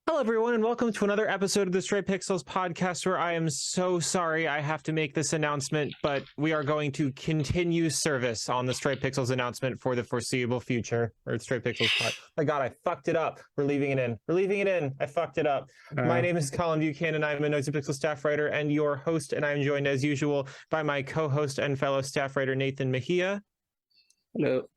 Hello, everyone, and welcome to another episode of the Stray Pixels podcast, where I am so sorry I have to make this announcement, but we are going to continue service on the Stray Pixels announcement for the foreseeable future, or Stray Pixels pod. My God, I fucked it up. We're leaving it in. We're leaving it in. I fucked it up. My name is Colin Buchanan. I'm a Noisy Pixel staff writer and your host, and I'm joined, as usual, by my co-host and fellow staff writer, Nathan Mejia. Hello.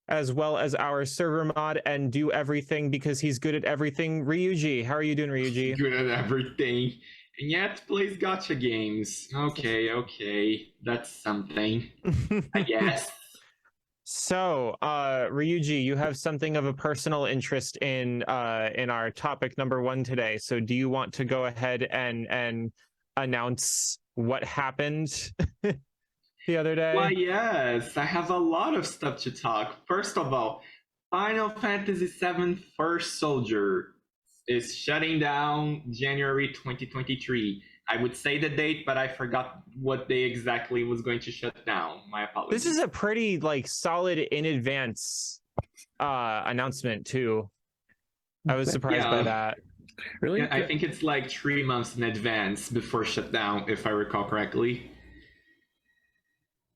As well as our server mod and do everything because he's good at everything, Ryuji. How are you doing, Ryuji? Good at everything, and yet plays gacha games. Okay, that's something, I guess. So, Ryuji, you have something of a personal interest in our topic number one today. So, do you want to go ahead and announce what happened the other day? Why, yes, I have a lot of stuff to talk. First of all, Final Fantasy VII First Soldier is shutting down January 2023. I would say the date, but I forgot what day exactly was going to shut down. My apologies. This is a pretty solid in advance announcement too. I was surprised by that. Really? Yeah, I think it's like 3 months in advance before shutdown, if I recall correctly.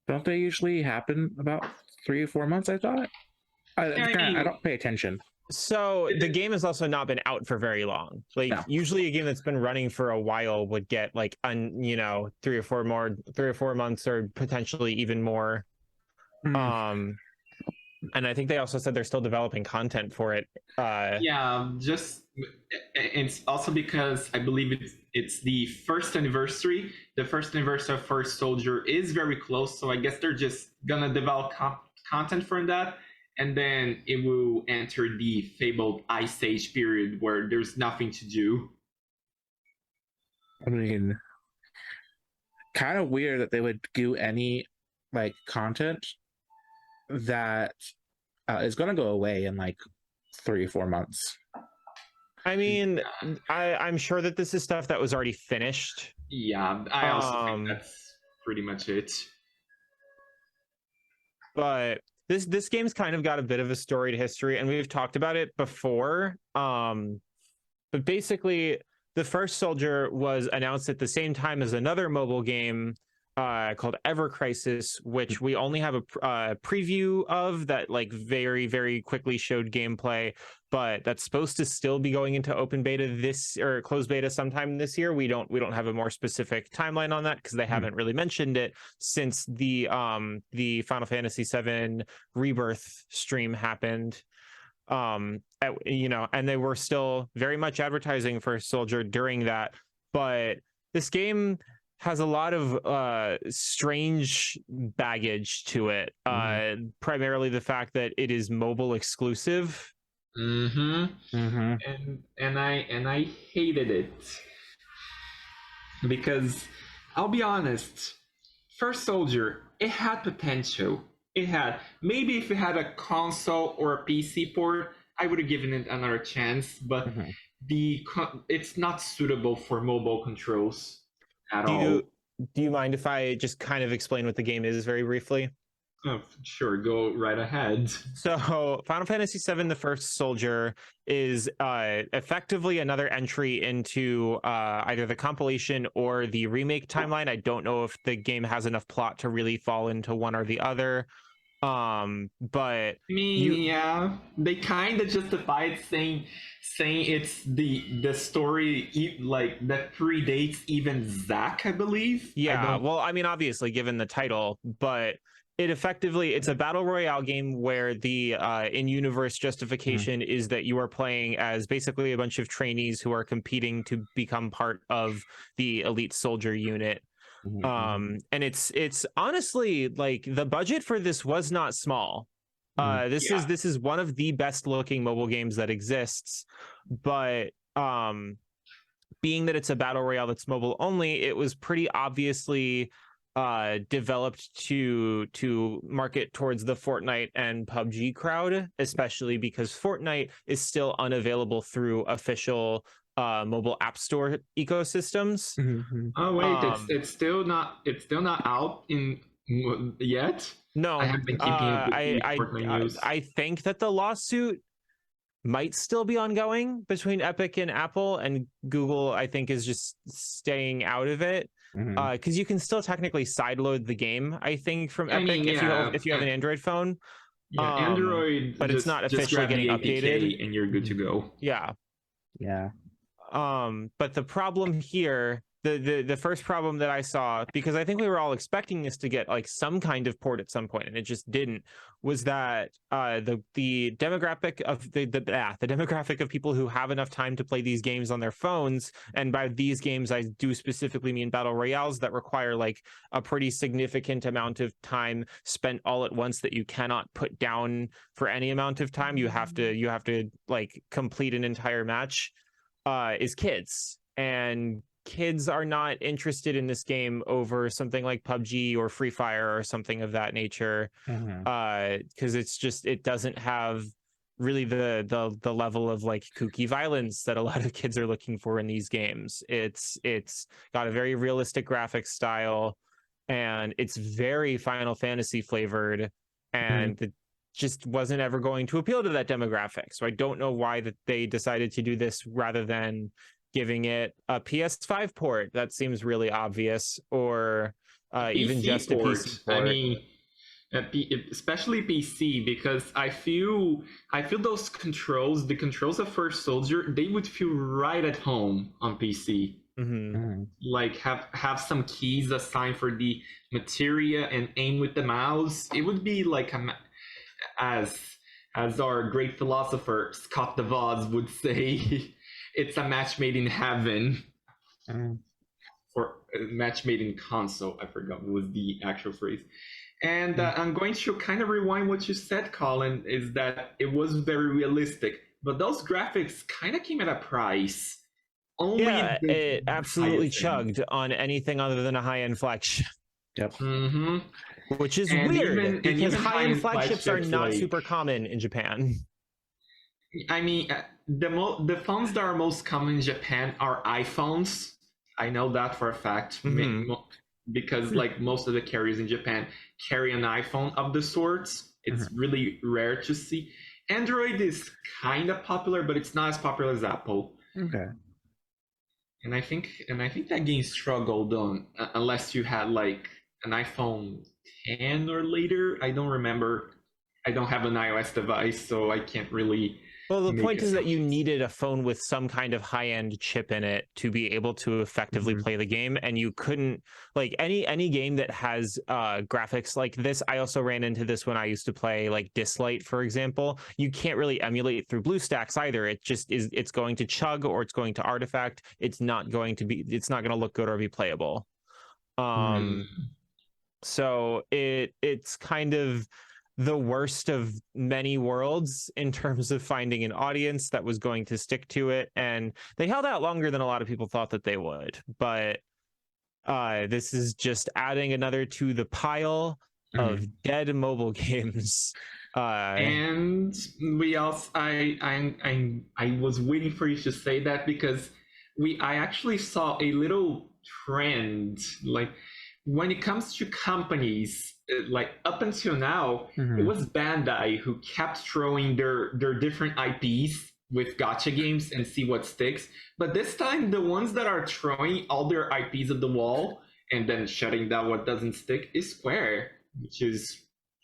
Don't they usually happen about 3 or 4 months? I thought. I don't pay attention. So the game has also not been out for very long. Usually a game that's been running for a while would get 3 or 4 months or potentially even more. And I think they also said they're still developing content for it. It's also because I believe it's the first anniversary. The first anniversary of First Soldier is very close, so I guess they're just gonna develop content from that, and then it will enter the fabled Ice Age period where there's nothing to do. I mean, kind of weird that they would do any content that is going to go away in 3 or 4 months. I mean, I'm sure that this is stuff that was already finished. Yeah, I also think that's pretty much it. But this game's kind of got a bit of a storied history, and we've talked about it before. But basically, the First Soldier was announced at the same time as another mobile game called Ever Crisis, which we only have a preview of that very, very quickly showed gameplay, but that's supposed to still be going into open beta or closed beta sometime this year. We don't have a more specific timeline on that because they haven't really mentioned it since the Final Fantasy VII Rebirth stream happened. And they were still very much advertising for Soldier during that, but this game has a lot of strange baggage to it. Primarily the fact that it is mobile exclusive. And I hated it because I'll be honest, First Soldier, it had potential. It had, maybe if it had a console or a PC port, I would have given it another chance, but it's not suitable for mobile controls. Do you mind if I just kind of explain what the game is very briefly? Oh, sure, go right ahead. So Final Fantasy VII The First Soldier is effectively another entry into either the compilation or the remake timeline. I don't know if the game has enough plot to really fall into one or the other. But yeah, they kind of justify it saying it's the story that predates even Zack, I believe. Well, I mean, obviously given the title, but it's a battle royale game where the in-universe justification is that you are playing as basically a bunch of trainees who are competing to become part of the elite soldier unit. And it's honestly the budget for this was not small. This is one of the best looking mobile games that exists, but being that it's a battle royale that's mobile only, it was pretty obviously developed to market towards the Fortnite and PUBG crowd, especially because Fortnite is still unavailable through official mobile app store ecosystems. Oh wait, it's still not out in yet. No, I have been keeping up with Fortnite news. I think that the lawsuit might still be ongoing between Epic and Apple, and Google, I think, is just staying out of it. Because you can still technically sideload the game, I think, from I Epic mean, yeah, if you have an Android phone. yeah. Android, But it's not just officially grab the getting updated. APK and you're good to go. Yeah. Yeah. But the problem here, the first problem that I saw, because I think we were all expecting this to get like some kind of port at some point, and it just didn't, was that the demographic of the demographic of people who have enough time to play these games on their phones, and by these games I do specifically mean battle royales that require like a pretty significant amount of time spent all at once that you cannot put down for any amount of time. You have to like complete an entire match. Is kids, and kids are not interested in this game over something like PUBG or Free Fire or something of that nature, because it doesn't have really the level of like kooky violence that a lot of kids are looking for in these games. It's got a very realistic graphics style, and it's very Final Fantasy flavored, and the just wasn't ever going to appeal to that demographic. So I don't know why that they decided to do this rather than giving it a PS5 port. That seems really obvious, or even just port. A PC port. I mean, especially PC, because I feel those controls, the controls of First Soldier, they would feel right at home on PC. Like have some keys assigned for the materia and aim with the mouse. It would be like as our great philosopher Scott DeVos would say, it's a match made in heaven. Or a match made in console, I forgot what was the actual phrase. And I'm going to kind of rewind what you said, Colin, is that it was very realistic, but those graphics kind of came at a price. It absolutely chugged on anything other than a high-end flagship. Yep. Which is weird, because high-end flagships are not super common in Japan. I mean, the phones that are most common in Japan are iPhones. I know that for a fact, because like most of the carriers in Japan carry an iPhone of the sorts. It's really rare to see. Android is kind of popular, but it's not as popular as Apple. Okay. And I think that game struggled on unless you had like an iPhone 10 or later. I don't remember. I don't have an iOS device, so I can't really. Well, the point is that you needed a phone with some kind of high-end chip in it to be able to effectively play the game, and you couldn't, like, any game that has graphics like this. I also ran into this when I used to play like Dislight, for example. You can't really emulate through BlueStacks either. It just is. It's going to chug or it's going to artifact. It's not going to look good or be playable. So it's kind of the worst of many worlds in terms of finding an audience that was going to stick to it, and they held out longer than a lot of people thought that they would. But this is just adding another to the pile of dead mobile games. And we also, I was waiting for you to say that, because I actually saw a little trend, like when it comes to companies. Like up until now, it was Bandai who kept throwing their different IPs with gacha games and see what sticks. But this time, the ones that are throwing all their IPs at the wall and then shutting down what doesn't stick is Square, which is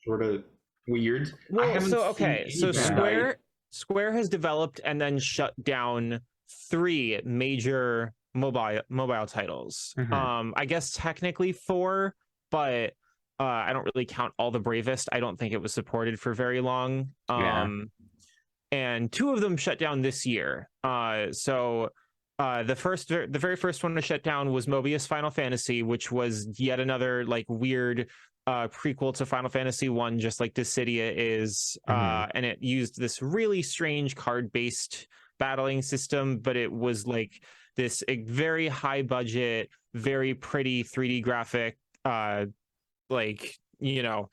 sort of weird. Well, so Square has developed and then shut down 3 major mobile titles. I guess technically 4, but I don't really count All the Bravest. I don't think it was supported for very long. And 2 of them shut down this year. So the very first one to shut down was Mobius Final Fantasy, which was yet another like weird prequel to Final Fantasy 1, just like Dissidia is. And it used this really strange card-based battling system, but it was like this very high budget, very pretty 3D graphic, like, you know,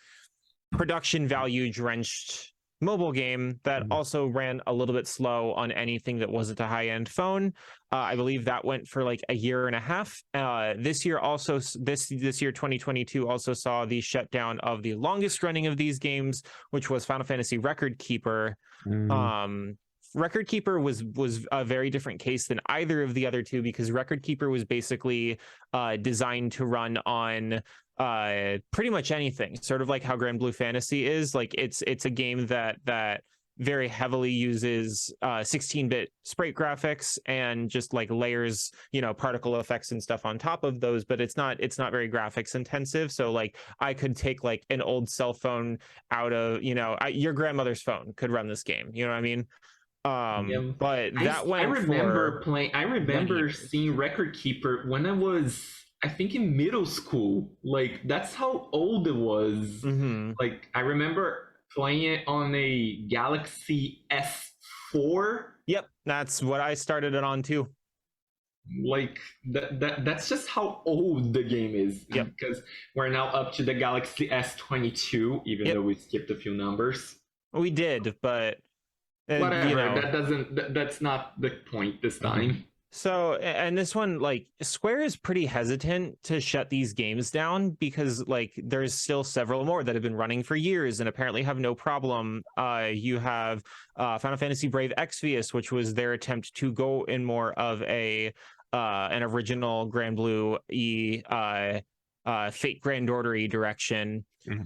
production value drenched mobile game that also ran a little bit slow on anything that wasn't a high-end phone. I believe that went for like a year and a half. This year 2022 also saw the shutdown of the longest running of these games, which was Final Fantasy Record Keeper, Record Keeper was a very different case than either of the other two, because Record Keeper was basically designed to run on pretty much anything, sort of like how Grand Blue Fantasy is. Like it's a game that very heavily uses 16-bit sprite graphics and just like layers, particle effects and stuff on top of those, but it's not very graphics intensive. So like I could take like an old cell phone out of, your grandmother's phone could run this game, you know what I mean? Yeah. But that went I remember for playing. I remember seeing Record Keeper when I was, I think, in middle school. Like that's how old it was. Mhm. Like I remember playing it on a Galaxy S4. Yep, that's what I started it on too. Like that's just how old the game is. Yep. Because we're now up to the Galaxy S22, even though we skipped a few numbers. We did, but whatever. That's not the point this time. So, and this one, like Square is pretty hesitant to shut these games down because like there's still several more that have been running for years and apparently have no problem. You have Final Fantasy Brave Exvius, which was their attempt to go in more of an original Grand Blue Fate Grand Order-y direction.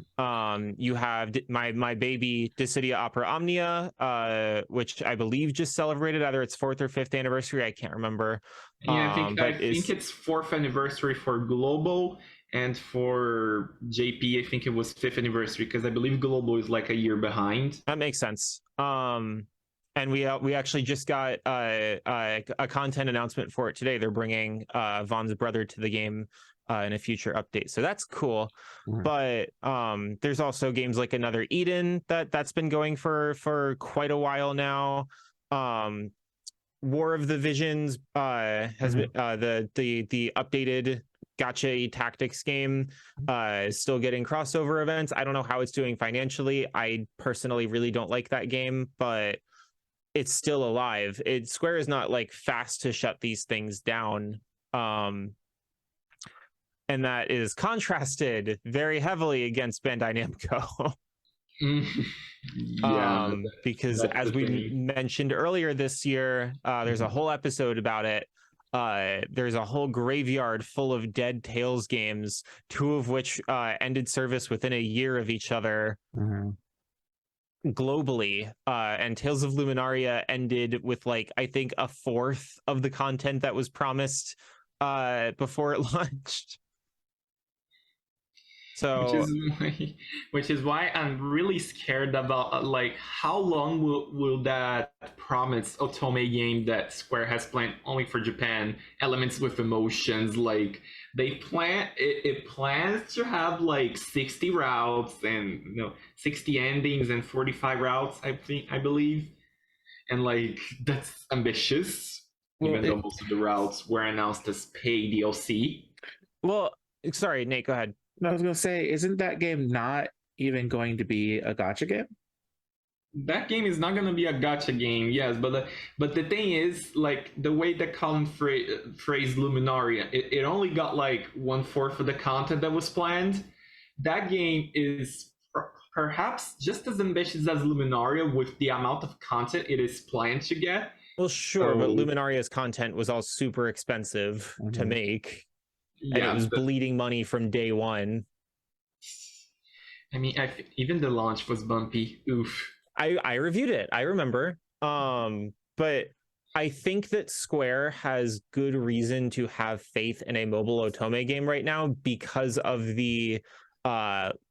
You have my baby Dissidia Opera Omnia, which I believe just celebrated either its 4th or 5th anniversary. I can't remember. Yeah, I think it's 4th anniversary for Global, and for JP, I think it was 5th anniversary because I believe Global is like a year behind. That makes sense. And we actually just got a content announcement for it today. They're bringing Vaughn's brother to the game in a future update, so that's cool. But there's also games like Another Eden that's been going for quite a while now. War of the Visions has been the updated gacha tactics game is still getting crossover events. I don't know how it's doing financially. I personally really don't like that game, but it's still alive. Square is not like fast to shut these things down. And that is contrasted very heavily against Bandai Namco. Because as we mentioned earlier this year, there's a whole episode about it. There's a whole graveyard full of dead Tales games, 2 of which ended service within a year of each other globally. And Tales of Luminaria ended with like I think a 1/4 of the content that was promised before it launched. So which is why I'm really scared about like how long will that promised Otome game that Square has planned only for Japan, Elements with Emotions, like they it plans to have like 60 routes and 60 endings and 45 routes, I believe, and like that's ambitious. Even though most of the routes were announced as pay DLC. Well, sorry, Nate, go ahead. I was gonna say, isn't that game not even going to be a gacha game? That game is not gonna be a gacha game, yes, but the thing is, like the way that Colin phrased Luminaria, it only got like 1/4 of the content that was planned. That game is perhaps just as ambitious as Luminaria with the amount of content it is planned to get. Well, sure, but Luminaria's content was all super expensive to make. And it was bleeding money from day one. I mean, even the launch was bumpy. Oof. I reviewed it. I remember. But I think that Square has good reason to have faith in a mobile Otome game right now because of the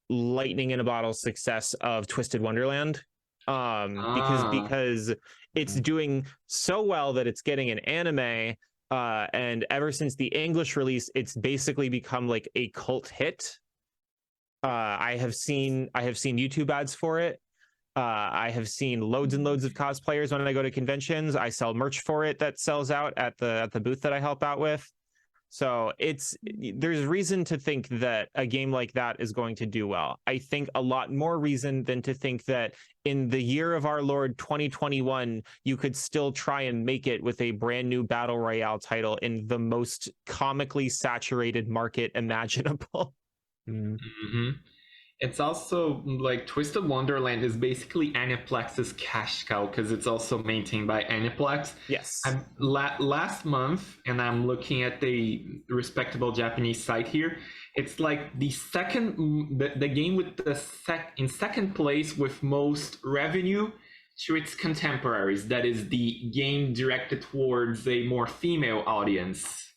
lightning in a bottle success of Twisted Wonderland. Because it's doing so well that it's getting an anime. And ever since the English release, it's basically become like a cult hit. I have seen YouTube ads for it. I have seen loads and loads of cosplayers when I go to conventions. I sell merch for it that sells out at the booth that I help out with. So there's reason to think that a game like that is going to do well. I think a lot more reason than to think that in the year of our Lord 2021, you could still try and make it with a brand new battle royale title in the most comically saturated market imaginable. Mm-hmm. It's also like Twisted Wonderland is basically Aniplex's cash cow because it's also maintained by Aniplex. Yes. Last month, and I'm looking at the respectable Japanese site here. It's like the game with the in second place with most revenue to its contemporaries. That is the game directed towards a more female audience.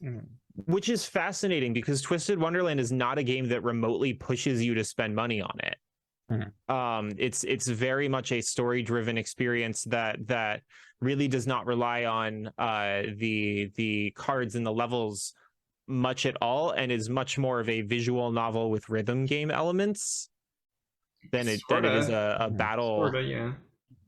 Which is fascinating because Twisted Wonderland is not a game that remotely pushes you to spend money on it. It's very much a story-driven experience that really does not rely on the cards and the levels much at all, and is much more of a visual novel with rhythm game elements than it is a battle. Sorta, yeah.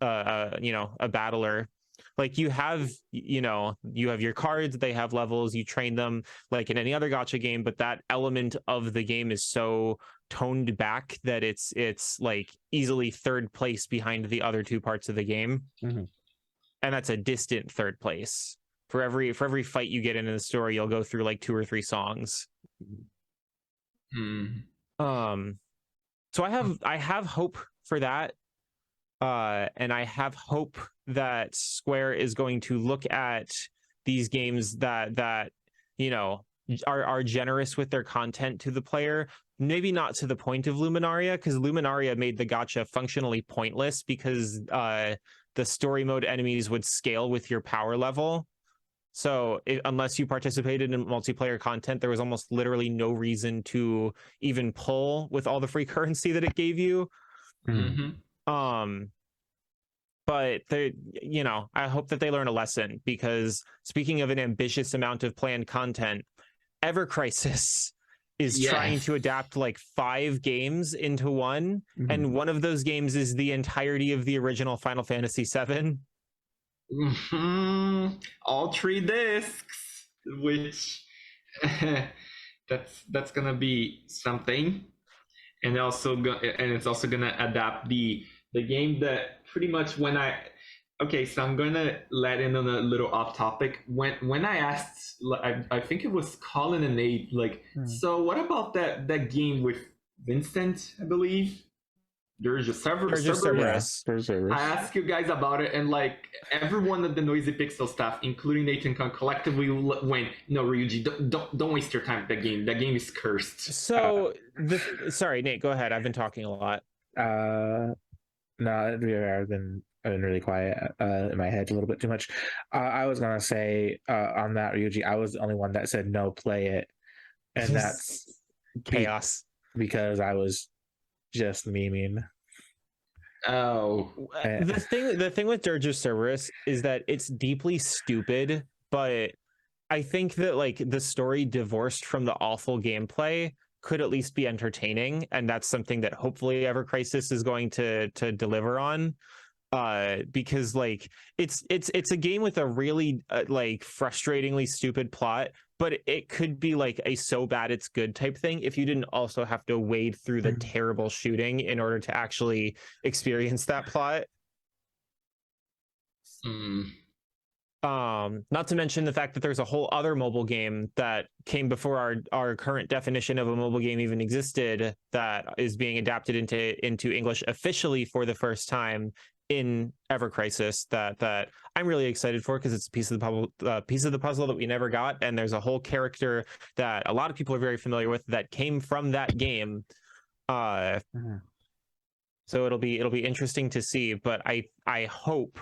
A battler. Like you have your cards, they have levels, you train them like in any other gacha game, but that element of the game is so toned back that it's like easily third place behind the other two parts of the game. And that's a distant third place. For every fight you get into the story, you'll go through like 2 or 3 songs. So I have hope for that. And I have hope that Square is going to look at these games that are generous with their content to the player. Maybe not to the point of Luminaria, because Luminaria made the gacha functionally pointless because the story mode enemies would scale with your power level. So unless you participated in multiplayer content, there was almost literally no reason to even pull with all the free currency that it gave you. But they, I hope that they learn a lesson, because speaking of an ambitious amount of planned content, Ever Crisis is trying to adapt like 5 games into one, and one of those games is the entirety of the original Final Fantasy VII. All 3 discs, which that's gonna be something, and it's also gonna adapt the game that pretty much so I'm gonna let in on a little off topic. When I asked, I think it was Colin and Nate, like, so what about that game with Vincent, I believe? There's a Cerberus. I asked you guys about it, and like everyone at the Noisy Pixel staff, including Nathan Khan, collectively went, "No, Ryuji, don't waste your time with that game. That game is cursed." So, sorry, Nate, go ahead. I've been talking a lot. No, I've been really quiet in my head a little bit too much. I was gonna say on that, Ryuji, I was the only one that said no, play it, and that's chaos because I was just memeing. The thing with Dirge of Cerberus is that it's deeply stupid, but I think that like the story divorced from the awful gameplay could at least be entertaining, and that's something that hopefully Ever Crisis is going to deliver on. Because like it's a game with a really like frustratingly stupid plot, but it could be like a so bad it's good type thing if you didn't also have to wade through the terrible shooting in order to actually experience that plot. Not to mention the fact that there's a whole other mobile game that came before our current definition of a mobile game even existed, that is being adapted into English officially for the first time in Ever Crisis, that I'm really excited for, because it's a piece of the puzzle that we never got, and there's a whole character that a lot of people are very familiar with that came from that game. So it'll be interesting to see, but I hope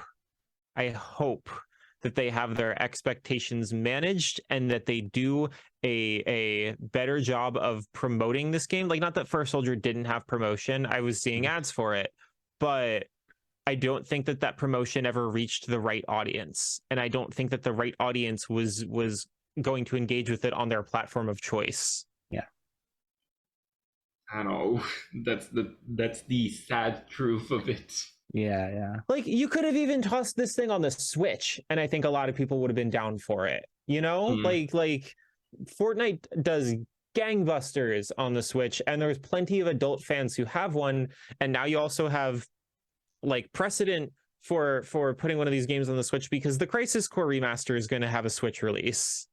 that they have their expectations managed, and that they do a better job of promoting this game. Like, not that First Soldier didn't have promotion, I was seeing ads for it, but I don't think that promotion ever reached the right audience, and I don't think that the right audience was going to engage with it on their platform of choice. Yeah, I know. That's the sad truth of it. Yeah. Like, you could have even tossed this thing on the Switch, and I think a lot of people would have been down for it. Like Fortnite does gangbusters on the Switch, and there's plenty of adult fans who have one, and now you also have like precedent for putting one of these games on the Switch, because the Crisis Core remaster is going to have a Switch release.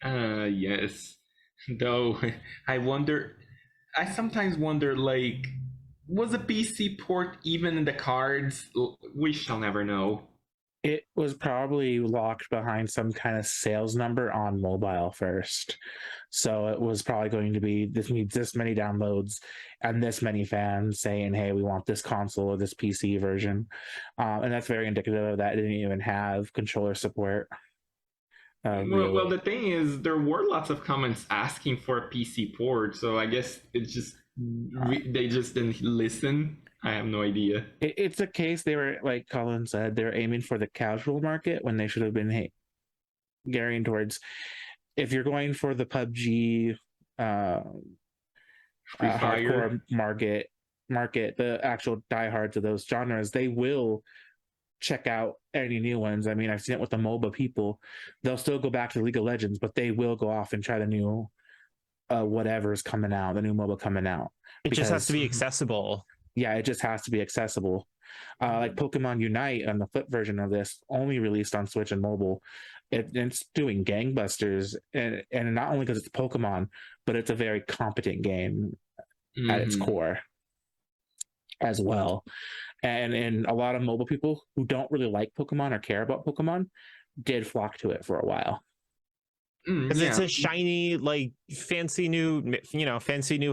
Yes, though I wonder I sometimes wonder, like, was a PC port even in the cards? We shall never know. It was probably locked behind some kind of sales number on mobile first. So it was probably going to be this needs this many downloads and this many fans saying, hey, we want this console or this PC version. And that's very indicative of that. It didn't even have controller support. Well, the thing is, there were lots of comments asking for a PC port, so I guess they just didn't listen. I have no idea. It's a case they were, like Colin said, they're aiming for the casual market when they should have been gearing towards, if you're going for the PUBG Free Fire. hardcore market, the actual diehards of those genres, they will check out any new ones. I mean, I've seen it with the MOBA people. They'll still go back to League of Legends, but they will go off and try the new whatever's coming out, the new MOBA coming out. It just has to be accessible. Yeah, it just has to be accessible. Like Pokemon Unite and the flip version of this only released on Switch and mobile. It's doing gangbusters, and not only because it's Pokemon, but it's a very competent game at its core as well. And a lot of mobile people who don't really like Pokemon or care about Pokemon did flock to it for a while. Because it's a shiny, like fancy new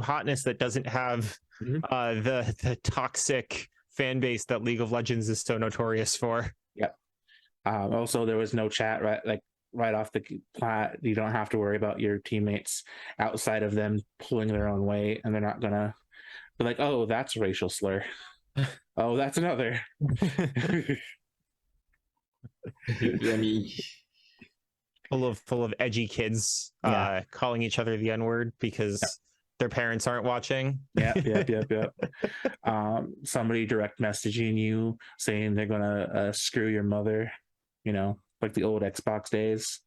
hotness that doesn't have the toxic fan base that League of Legends is so notorious for. Yep. Also, there was no chat right off the plat. You don't have to worry about your teammates outside of them pulling their own weight, and they're not gonna be like, "Oh, that's a racial slur." Oh, that's another. I mean, full of edgy kids calling each other the N-word because their parents aren't watching. Yep. Somebody direct messaging you saying they're gonna screw your mother, like the old Xbox days.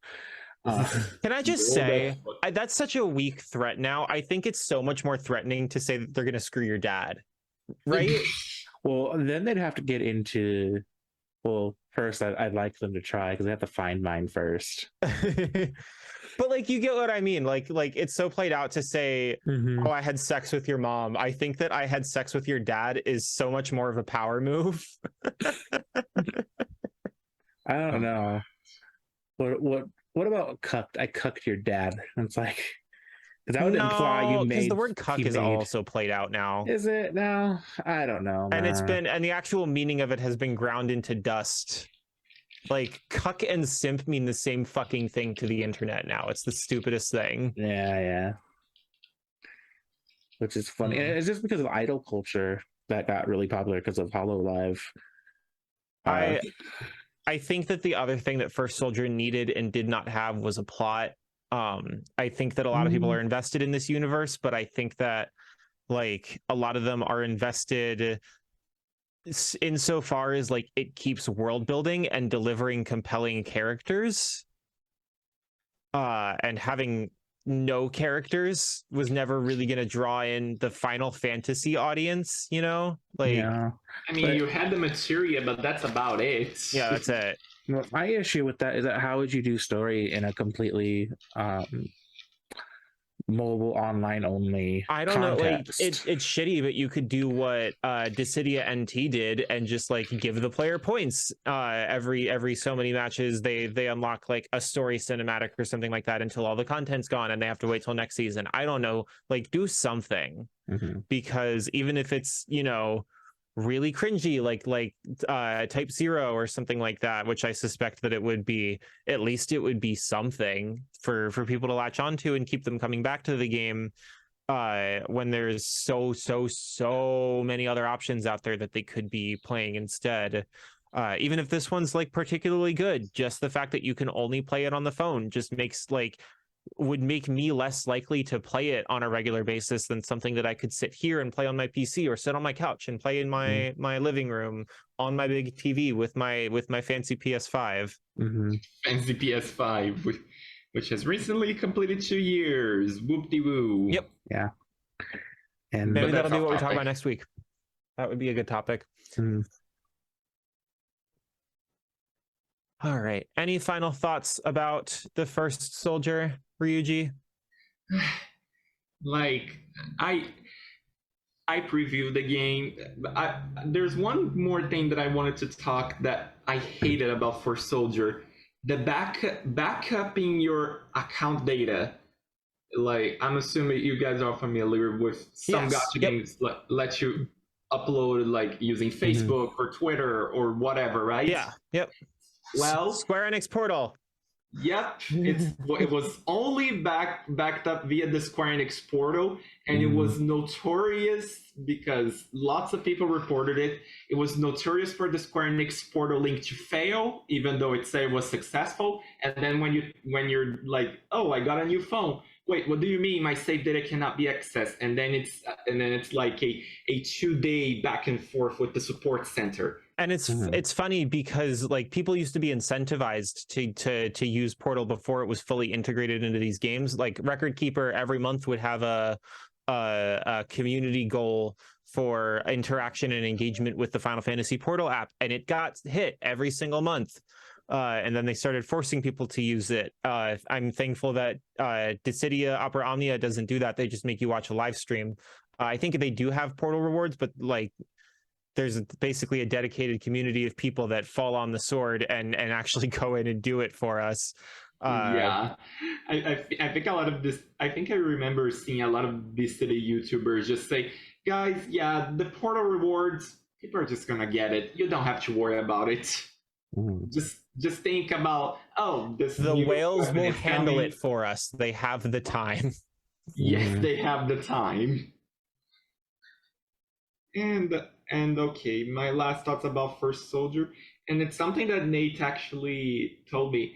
Can I just say that's such a weak threat now? I think it's so much more threatening to say that they're gonna screw your dad, right? Well, then they'd have to get into. Well, first, I'd like them to try because they have to find mine first. But like, you get what I mean. Like it's so played out to say, "Oh, I had sex with your mom." I think that I had sex with your dad is so much more of a power move. I don't know. What about cucked? I cucked your dad. It's like. That would imply you made. Because the word "cuck" is also played out now. Is it now? I don't know. And and the actual meaning of it has been ground into dust. Like, cuck and simp mean the same fucking thing to the internet now. It's the stupidest thing. Yeah. Which is funny. And it's just because of idol culture that got really popular because of HoloLive. I think that the other thing that First Soldier needed and did not have was a plot. I think that a lot of people are invested in this universe, but I think that like a lot of them are invested insofar as like it keeps world building and delivering compelling characters. And having no characters was never really going to draw in the Final Fantasy audience, Like, yeah. I mean, you had the materia, but that's about it. Yeah, that's it. Well, my issue with that is that how would you do story in a completely mobile online only I don't context? know, like it's shitty, but you could do what Dissidia NT did and just like give the player points every so many matches. They unlock like a story cinematic or something like that until all the content's gone and they have to wait till next season. I don't know, like do something, because even if it's really cringy like Type 0 or something like that, which I suspect that it would be, at least it would be something for people to latch onto and keep them coming back to the game when there's so many other options out there that they could be playing instead. Even if this one's like particularly good, just the fact that you can only play it on the phone just would make me less likely to play it on a regular basis than something that I could sit here and play on my PC or sit on my couch and play in my living room on my big TV with my fancy PS5. Fancy PS5, which has recently completed 2 years. Whoop-de-woo. Yep. Yeah. And maybe that'll be what we talk about next week. That would be a good topic. All right. Any final thoughts about the First Soldier, Ryuji? Like I I previewed the game. There's one more thing that I wanted to talk that I hated about For Soldier. The backupping your account data. Like I'm assuming you guys are familiar with some Yes. gacha Yep. games let you upload like using Mhm. Facebook or Twitter or whatever, right? Yeah. Yep. Well, Square Enix Portal. yep, it was only backed up via the Square Enix portal, and it Mhm. was notorious because lots of people reported it. It was notorious for the Square Enix portal link to fail, even though it said it was successful. And then when you're like, oh, I got a new phone. Wait, what do you mean my save data cannot be accessed? And then it's like a 2 day back and forth with the support center. And Mhm. it's funny because like people used to be incentivized to use Portal before it was fully integrated into these games. Like Record Keeper every month would have a community goal for interaction and engagement with the Final Fantasy Portal app, and it got hit every single month. And then they started forcing people to use it. I'm thankful that Dissidia Opera Omnia doesn't do that. They just make you watch a live stream. I think they do have Portal rewards, but like there's basically a dedicated community of people that fall on the sword and actually go in and do it for us. Yeah, I think a lot of this. I think I remember seeing a lot of these city YouTubers just say, "Guys, yeah, the portal rewards, people are just gonna get it. You don't have to worry about it. Mhm. Just think about, oh, this The new whales weapon will is handle it coming. for us. They have the time. Yes, Mhm. they have the time." And and okay, my last thoughts about First Soldier, and it's something that Nate actually told me.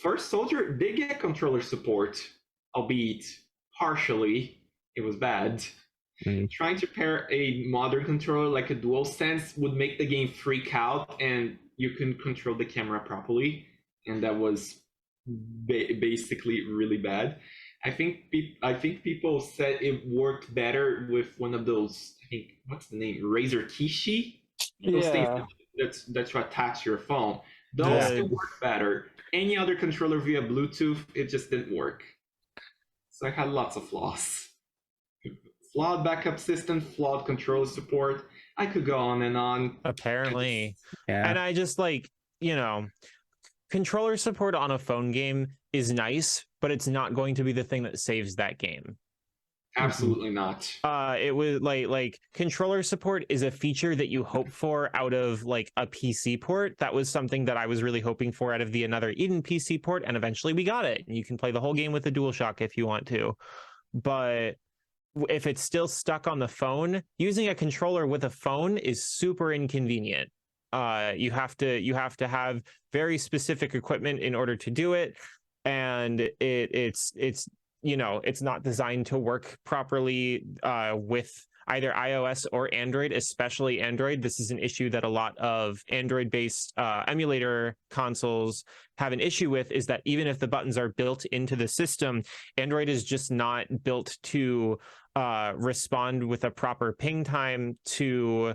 First Soldier did get controller support, albeit partially. It was bad. Mhm. Trying to pair a modern controller like a DualSense would make the game freak out, and you can control the camera properly, and that was basically really bad. I think people said it worked better with one of those. I think what's the name? Razer Kishi. Those things Yeah. that you attach to your phone. Those Yeah. The still work better. Any other controller via Bluetooth, it just didn't work. So I had lots of flaws. Flawed backup system, flawed controller support. I could go on and on. apparently, It's and Yeah. I just like controller support on a phone game is nice, but it's not going to be the thing that saves that game. Mhm. absolutely not. It was like controller support is a feature that you hope for out of like a PC port. That was something that I was really hoping for out of the Another Eden PC port, and eventually we got it. You can play the whole game with the DualShock if you want to, but if it's still stuck on the phone, using a controller with a phone is super inconvenient. You have to have very specific equipment in order to do it, and it's it's not designed to work properly with either iOS or Android, especially Android. This is an issue that a lot of Android-based emulator consoles have an issue with, is that even if the buttons are built into the system, Android is just not built to respond with a proper ping time to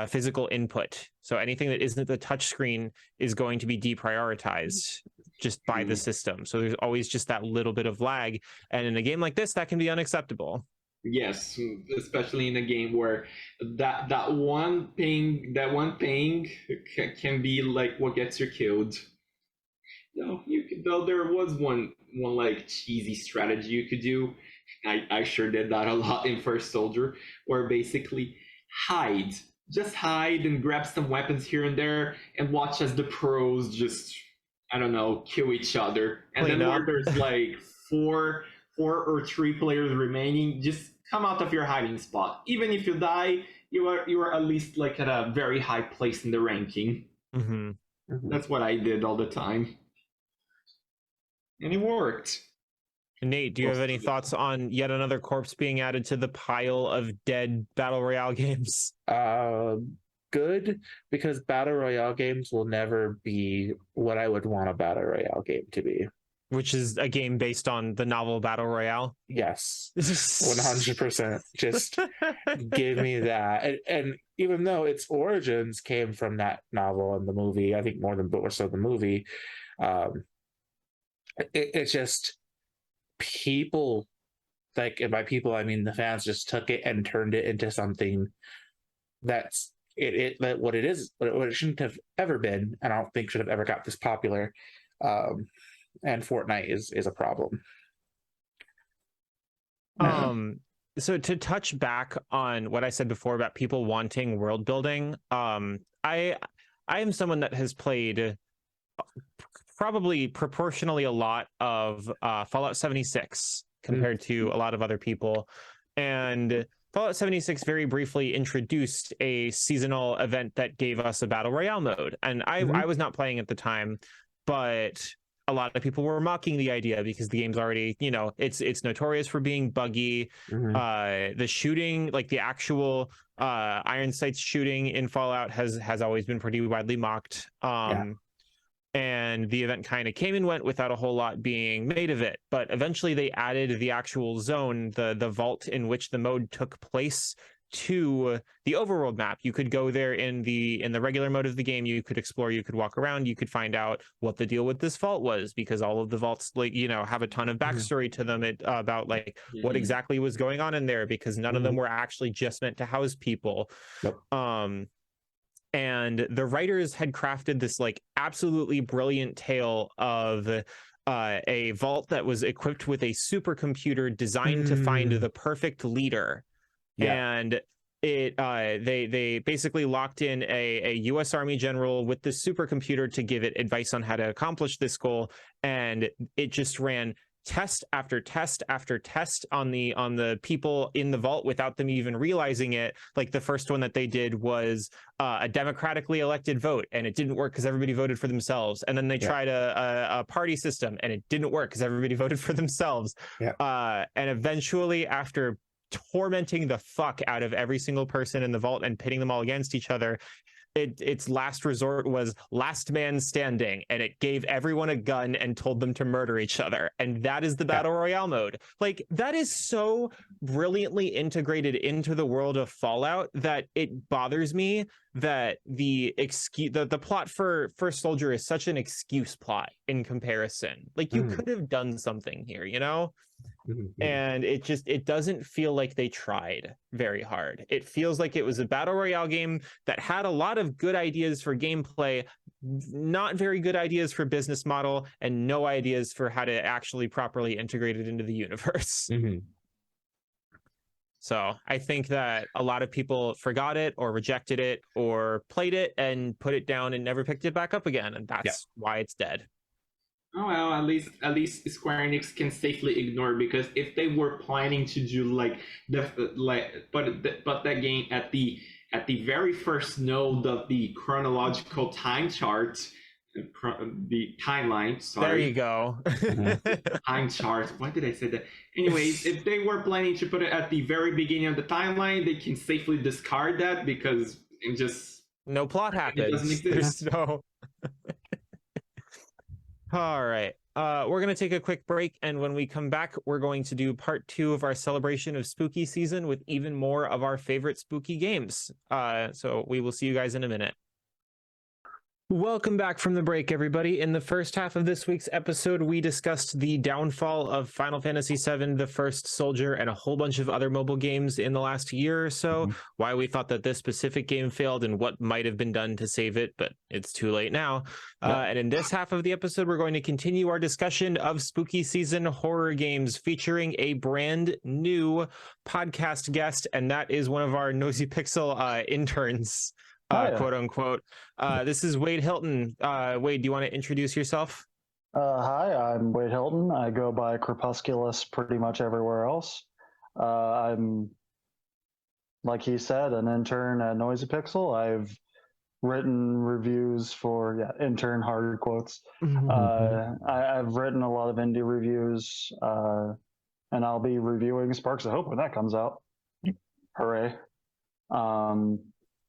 physical input. So anything that isn't the touch screen is going to be deprioritized just by the system. So there's always just that little bit of lag. And in a game like this, that can be unacceptable. Yes, especially in a game where that one ping can be like what gets you killed. No, though there was one like cheesy strategy you could do. I sure did that a lot in First Soldier, where basically hide, just hide and grab some weapons here and there, and watch as the pros just, I don't know, kill each other. And Clean then where up. there's like four or three players remaining, just come out of your hiding spot. Even if you die, you are at least like at a very high place in the ranking. Mm-hmm. Mhm. That's what I did all the time, and it worked. Nate, do you have Most any of the thoughts on yet another corpse being added to the pile of dead battle royale games? Uh, Good, because battle royale games will never be what I would want a battle royale game to be. Which is a game based on the novel Battle Royale. Yes, 100%. Just give me that. And even though its origins came from that novel and the movie, I think more than book or so the movie, it's just people like, and by people I mean the fans just took it and turned it into something that's what it is, what it shouldn't have ever been, and I don't think should have ever got this popular. And Fortnite is a problem. So to touch back on what I said before about people wanting world building, I am someone that has played probably proportionally a lot of Fallout 76 compared to a lot of other people, and Fallout 76 very briefly introduced a seasonal event that gave us a battle royale mode, and I was not playing at the time, but a lot of people were mocking the idea because the game's already, you know, it's notorious for being buggy. The shooting, like the actual iron sights shooting in Fallout has always been pretty widely mocked. And the event kind of came and went without a whole lot being made of it. But eventually they added the actual zone, the vault in which the mode took place, to the overworld map. You could go there in the regular mode of the game. You could explore, you could walk around, you could find out what the deal with this vault was, because all of the vaults, like, you know, have a ton of backstory to them about like what exactly was going on in there, because none of them were actually just meant to house people. And the writers had crafted this like absolutely brilliant tale of a vault that was equipped with a supercomputer designed to find the perfect leader. And they basically locked in a U.S. Army general with the supercomputer to give it advice on how to accomplish this goal, and it just ran test after test after test on the people in the vault without them even realizing it. Like the first one that they did was a democratically elected vote, and it didn't work because everybody voted for themselves. And then they tried a party system, and it didn't work because everybody voted for themselves. And eventually, after tormenting the fuck out of every single person in the vault and pitting them all against each other, its last resort was last man standing, and it gave everyone a gun and told them to murder each other. And that is the battle royale mode. Like, that is so brilliantly integrated into the world of Fallout that it bothers me that the plot for First Soldier is such an excuse plot in comparison. Like, you could have done something here, you know? And it doesn't feel like they tried very hard. It feels like it was a battle royale game that had a lot of good ideas for gameplay, not very good ideas for business model, and no ideas for how to actually properly integrate it into the universe. So I think that a lot of people forgot it or rejected it or played it and put it down and never picked it back up again, and that's why it's dead. Oh well, at least Square Enix can safely ignore, because if they were planning to do put that game at the very first node of the chronological time chart, the timeline. Sorry. There you go. Time chart. Why did I say that? Anyways, if they were planning to put it at the very beginning of the timeline, they can safely discard that, because it just no plot happens. It doesn't exist. There's no. All right. We're going to take a quick break, and when we come back, we're going to do part 2 of our celebration of spooky season with even more of our favorite spooky games. So we will see you guys in a minute. Welcome back from the break, everybody. In the first half of this week's episode, we discussed the downfall of Final Fantasy VII, The First Soldier, and a whole bunch of other mobile games in the last year or so, why we thought that this specific game failed and what might have been done to save it, but it's too late now. And in this half of the episode, we're going to continue our discussion of spooky season horror games, featuring a brand new podcast guest, and that is one of our Nosy Pixel interns. Quote unquote. This is Wade Hilton. Wade, do you want to introduce yourself? Hi, I'm Wade Hilton. I go by Crepusculus pretty much everywhere else. I'm, like he said, an intern at Noisy Pixel. I've written reviews for intern hard quotes. I've written a lot of indie reviews, and I'll be reviewing Sparks of Hope when that comes out. Hooray!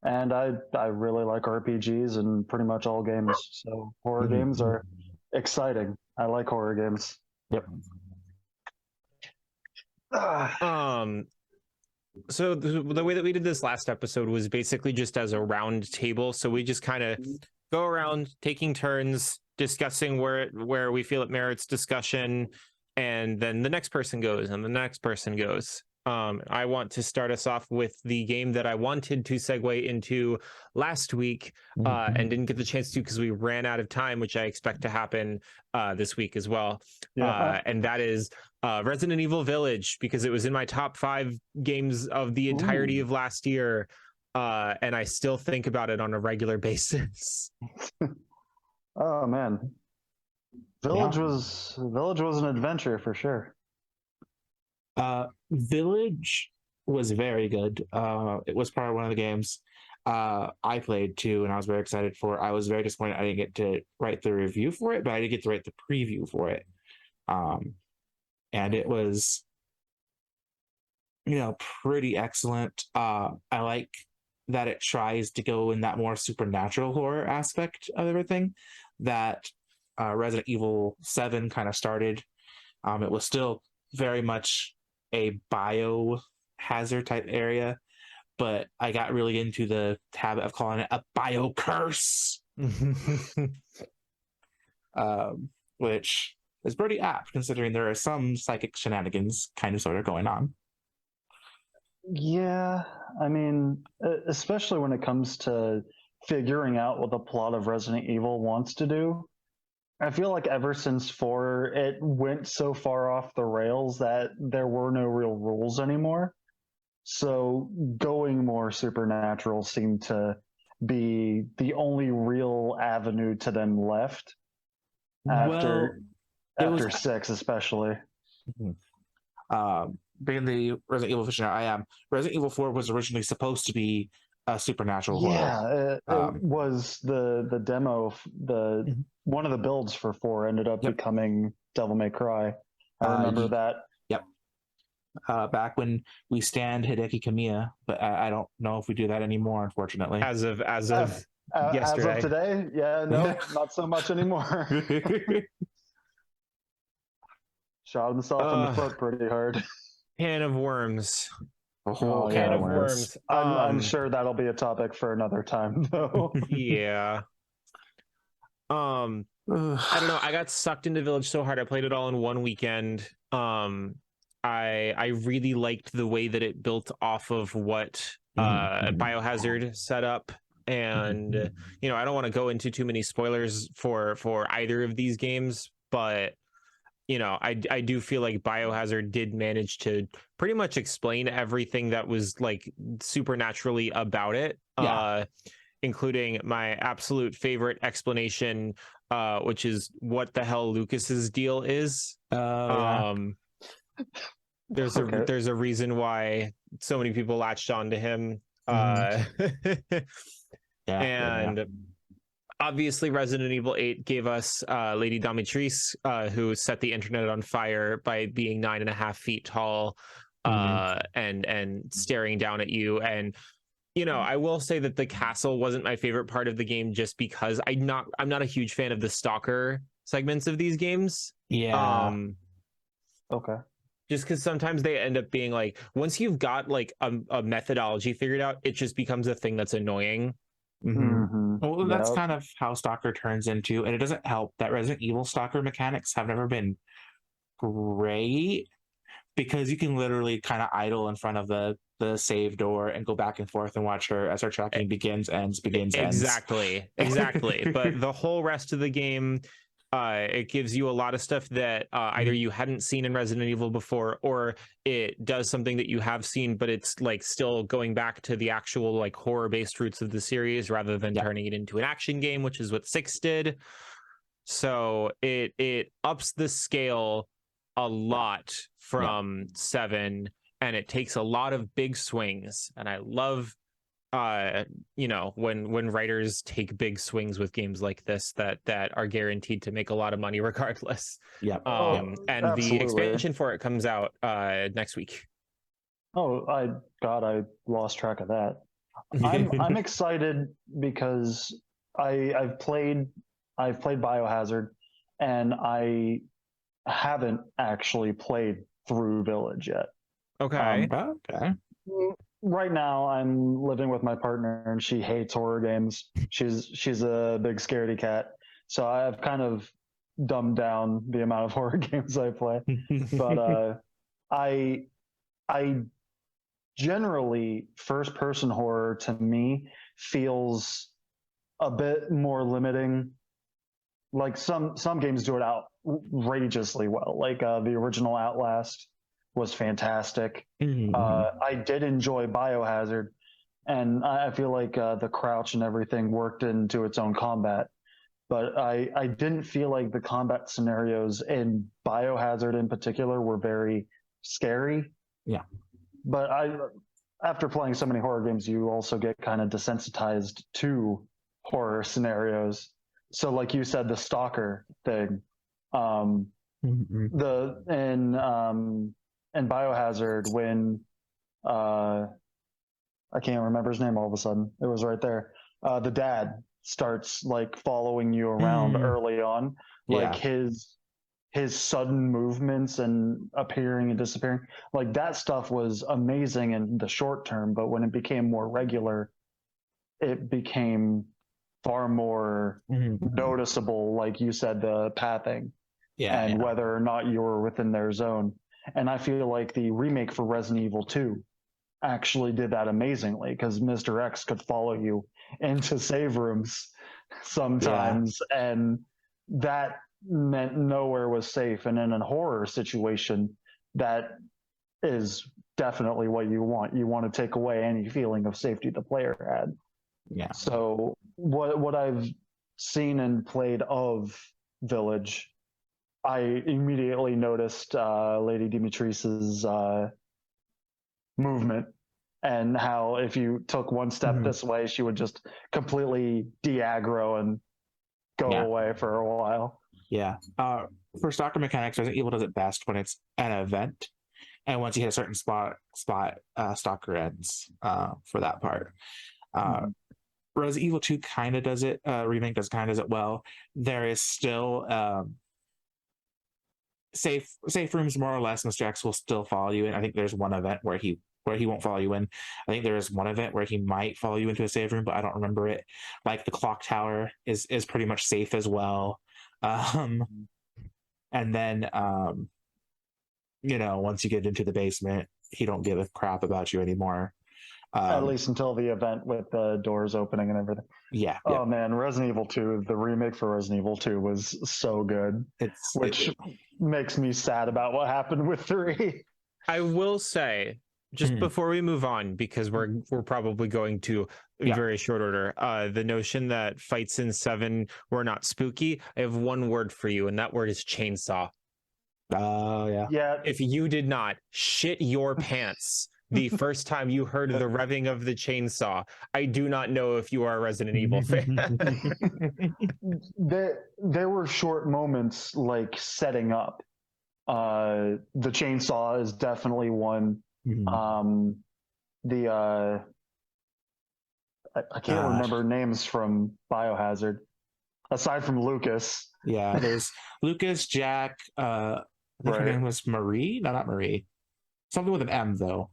And I really like RPGs and pretty much all games. So horror games are exciting. I like horror games. Yep. So the way that we did this last episode was basically just as a round table. So we just kind of go around taking turns discussing where we feel it merits discussion. and then the next person goes, and the next person goes. I want to start us off with the game that I wanted to segue into last week and didn't get the chance to because we ran out of time, which I expect to happen this week as well. Yeah. And that is Resident Evil Village, because it was in my top 5 games of the entirety of last year. And I still think about it on a regular basis. Oh man, Village was an adventure for sure. Village was very good. It was probably one of the games I played too, and I was very excited for. I was very disappointed I didn't get to write the review for it, but I did get to write the preview for it. And it was, pretty excellent. I like that it tries to go in that more supernatural horror aspect of everything that Resident Evil 7 kind of started. It was still very much a biohazard type area, but I got really into the habit of calling it a bio curse, which is pretty apt considering there are some psychic shenanigans kind of sort of going on. Yeah, I mean, especially when it comes to figuring out what the plot of Resident Evil wants to do. I feel like ever since 4, it went so far off the rails that there were no real rules anymore. So going more supernatural seemed to be the only real avenue to them left after 6, especially. Being the Resident Evil aficionado I am, Resident Evil 4 was originally supposed to be a supernatural horror. Yeah, it was the demo. One of the builds for 4 ended up becoming Devil May Cry. I remember that. Yep. Back when we stand Hideki Kamiya, but I don't know if we do that anymore, unfortunately. As of yesterday. As of today, yeah, no, not so much anymore. Shot himself in the foot pretty hard. Can of worms. A whole can of worms. I'm sure that'll be a topic for another time, though. Yeah. I don't know. I got sucked into Village so hard. I played it all in one weekend. I really liked the way that it built off of what Biohazard set up. And I don't want to go into too many spoilers for either of these games, but I do feel like Biohazard did manage to pretty much explain everything that was like supernaturally about it, including my absolute favorite explanation, which is what the hell Lucas's deal is. There's a reason why so many people latched onto him. Obviously, Resident Evil 8 gave us Lady Domitrice, who set the internet on fire by being 9.5 feet tall and staring down at you. And I will say that the castle wasn't my favorite part of the game, just because I'm not a huge fan of the stalker segments of these games. Okay. Just because sometimes they end up being like, once you've got like a methodology figured out, it just becomes a thing that's annoying. Well, that's kind of how Stalker turns into, and it doesn't help that Resident Evil Stalker mechanics have never been great, because you can literally kind of idle in front of the save door and go back and forth and watch her as her tracking begins, ends. Exactly. But the whole rest of the game, it gives you a lot of stuff that either you hadn't seen in Resident Evil before, or it does something that you have seen, but it's like still going back to the actual like horror-based roots of the series rather than turning it into an action game, which is what 6 did. So it ups the scale a lot from 7, and it takes a lot of big swings. And I love when writers take big swings with games like this that are guaranteed to make a lot of money regardless. And absolutely. The expansion for it comes out next week. I lost track of that. I'm excited because I've played Biohazard, and I haven't actually played through Village yet. Okay. Right now, I'm living with my partner, and she hates horror games. She's a big scaredy cat. So I've kind of dumbed down the amount of horror games I play. But I I generally, first person horror to me feels a bit more limiting. Like some games do it outrageously well. Like the original Outlast was fantastic. I did enjoy Biohazard, and I feel like the crouch and everything worked into its own combat. But I didn't feel like the combat scenarios in Biohazard in particular were very scary. Yeah. But after playing so many horror games, you also get kind of desensitized to horror scenarios. So, like you said, the stalker thing, the in Biohazard when I can't remember his name all of a sudden. It was right there. The dad starts like following you around early on, like his sudden movements and appearing and disappearing. Like that stuff was amazing in the short term, but when it became more regular, it became far more noticeable, like you said, the pathing and whether or not you were within their zone. And I feel like the remake for Resident Evil 2 actually did that amazingly because Mr. X could follow you into save rooms sometimes, and that meant nowhere was safe. And in a horror situation, that is definitely what you want. You want to take away any feeling of safety the player had. Yeah. So what I've seen and played of Village, I immediately noticed Lady Dimitris's movement and how if you took one step this way, she would just completely de-aggro and go away for a while. Yeah. For stalker mechanics, Resident Evil does it best when it's an event, and once you hit a certain spot, stalker ends for that part. Resident Evil 2 kind of does it. Remake does kind of does it well. There is still safe rooms more or less. Mr. X will still follow you in. I think there's one event where he won't follow you in. I think there is one event where he might follow you into a save room, but I don't remember it. Like the clock tower is pretty much safe as well. And then once you get into the basement, he don't give a crap about you anymore. At least until the event with the doors opening and everything. Yeah. Oh man, Resident Evil 2, the remake for Resident Evil 2 was so good. Which makes me sad about what happened with 3. I will say, just before we move on, because we're probably going to in very short order, the notion that fights in 7 were not spooky, I have one word for you, and that word is chainsaw. Oh, Yeah. If you did not shit your pants the first time you heard the revving of the chainsaw, I do not know if you are a Resident Evil fan. There were short moments like setting up. The chainsaw is definitely one. I can't remember names from Biohazard, aside from Lucas. Yeah, there's Lucas, Jack. I think her name was Marie. No, not Marie. Something with an M though.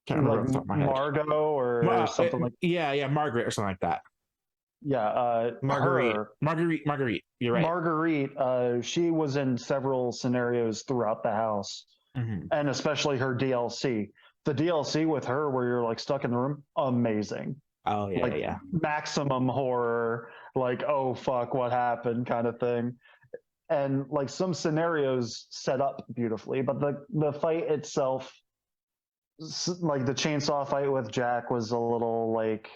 Can't remember off the top of my head. Margot or something like. Yeah, Margaret or something like that. Yeah, Marguerite. You're right. Marguerite. She was in several scenarios throughout the house, and especially her DLC. The DLC with her, where you're like stuck in the room, amazing. Oh yeah, like, maximum horror, like oh fuck, what happened, kind of thing. And like some scenarios set up beautifully, but the fight itself, like the chainsaw fight with Jack, was a little like.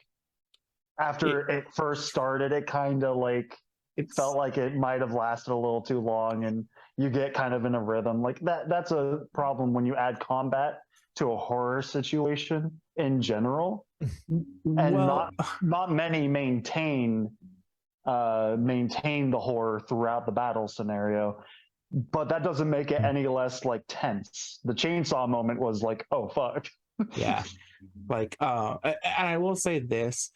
After it first started, it kind of like it felt like it might have lasted a little too long, and you get kind of in a rhythm. Like that's a problem when you add combat to a horror situation in general, and not many maintain the horror throughout the battle scenario. But that doesn't make it any less like tense. The chainsaw moment was like, oh fuck. Yeah, like and I will say this.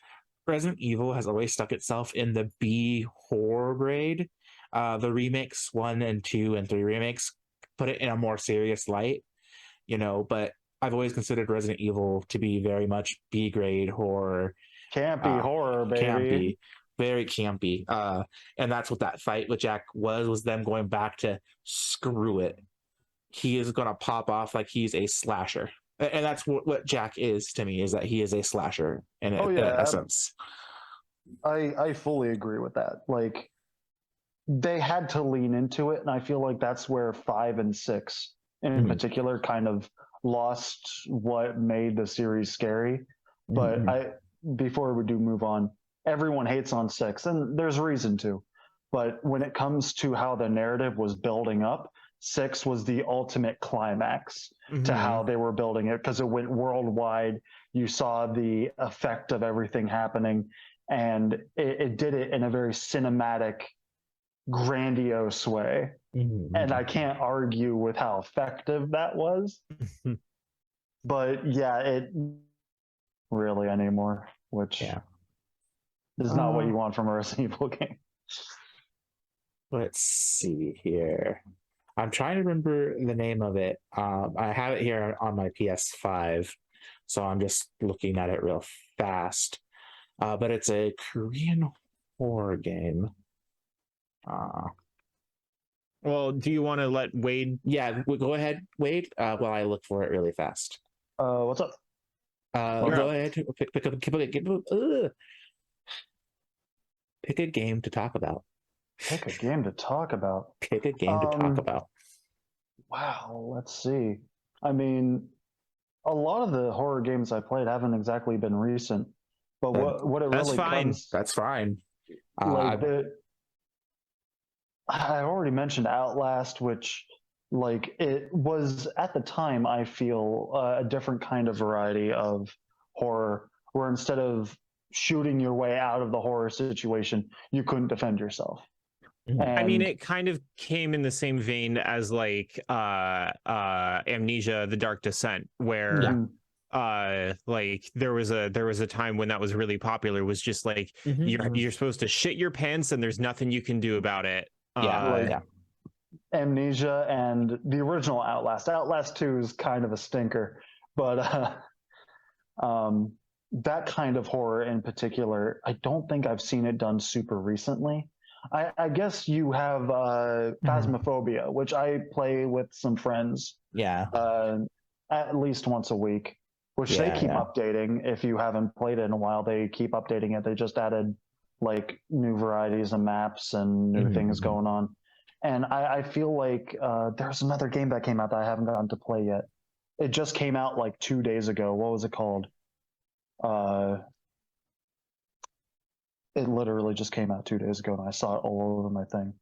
Resident Evil has always stuck itself in the B horror grade. The remakes 1 and 2 and 3 remakes put it in a more serious light, but I've always considered Resident Evil to be very much B grade horror. Campy horror, baby. Campy. very campy. And that's what that fight with Jack was them going back to screw it. He is going to pop off like he's a slasher. And that's what Jack is to me, is that he is a slasher in essence. I fully agree with that. Like, they had to lean into it, and I feel like that's where 5 and 6 in particular kind of lost what made the series scary. But before we do move on, everyone hates on 6, and there's reason to. But when it comes to how the narrative was building up, 6 was the ultimate climax to how they were building it, because it went worldwide. You saw the effect of everything happening, and it did it in a very cinematic, grandiose way. And I can't argue with how effective that was. But yeah, it really anymore, which is not what you want from a Resident Evil game. Let's see here. I'm trying to remember the name of it. I have it here on my PS5, so I'm just looking at it real fast. But it's a Korean horror game. Well, do you want to let Wade? Yeah, go ahead, Wade, while I look for it really fast. What's up? Go ahead. Pick a game to talk about. Pick a game to talk about. Pick a game to talk about. Wow, let's see. I mean, a lot of the horror games I played haven't exactly been recent, but what it really comes. That's fine. Like I already mentioned Outlast, which, like, it was at the time, I feel, a different kind of variety of horror, where instead of shooting your way out of the horror situation, you couldn't defend yourself. I mean, it kind of came in the same vein as like Amnesia: The Dark Descent, where like there was a time when that was really popular, was just like you're supposed to shit your pants and there's nothing you can do about it. Amnesia and the original Outlast 2 is kind of a stinker, but that kind of horror in particular, I don't think I've seen it done super recently. I guess you have Phasmophobia, which I play with some friends at least once a week, which they keep updating. If you haven't played it in a while, they keep updating it. They just added like new varieties of maps and new things going on. And I feel like there's another game that came out that I haven't gotten to play yet. It just came out like 2 days ago. What was it called? It literally just came out 2 days ago, and I saw it all over my thing.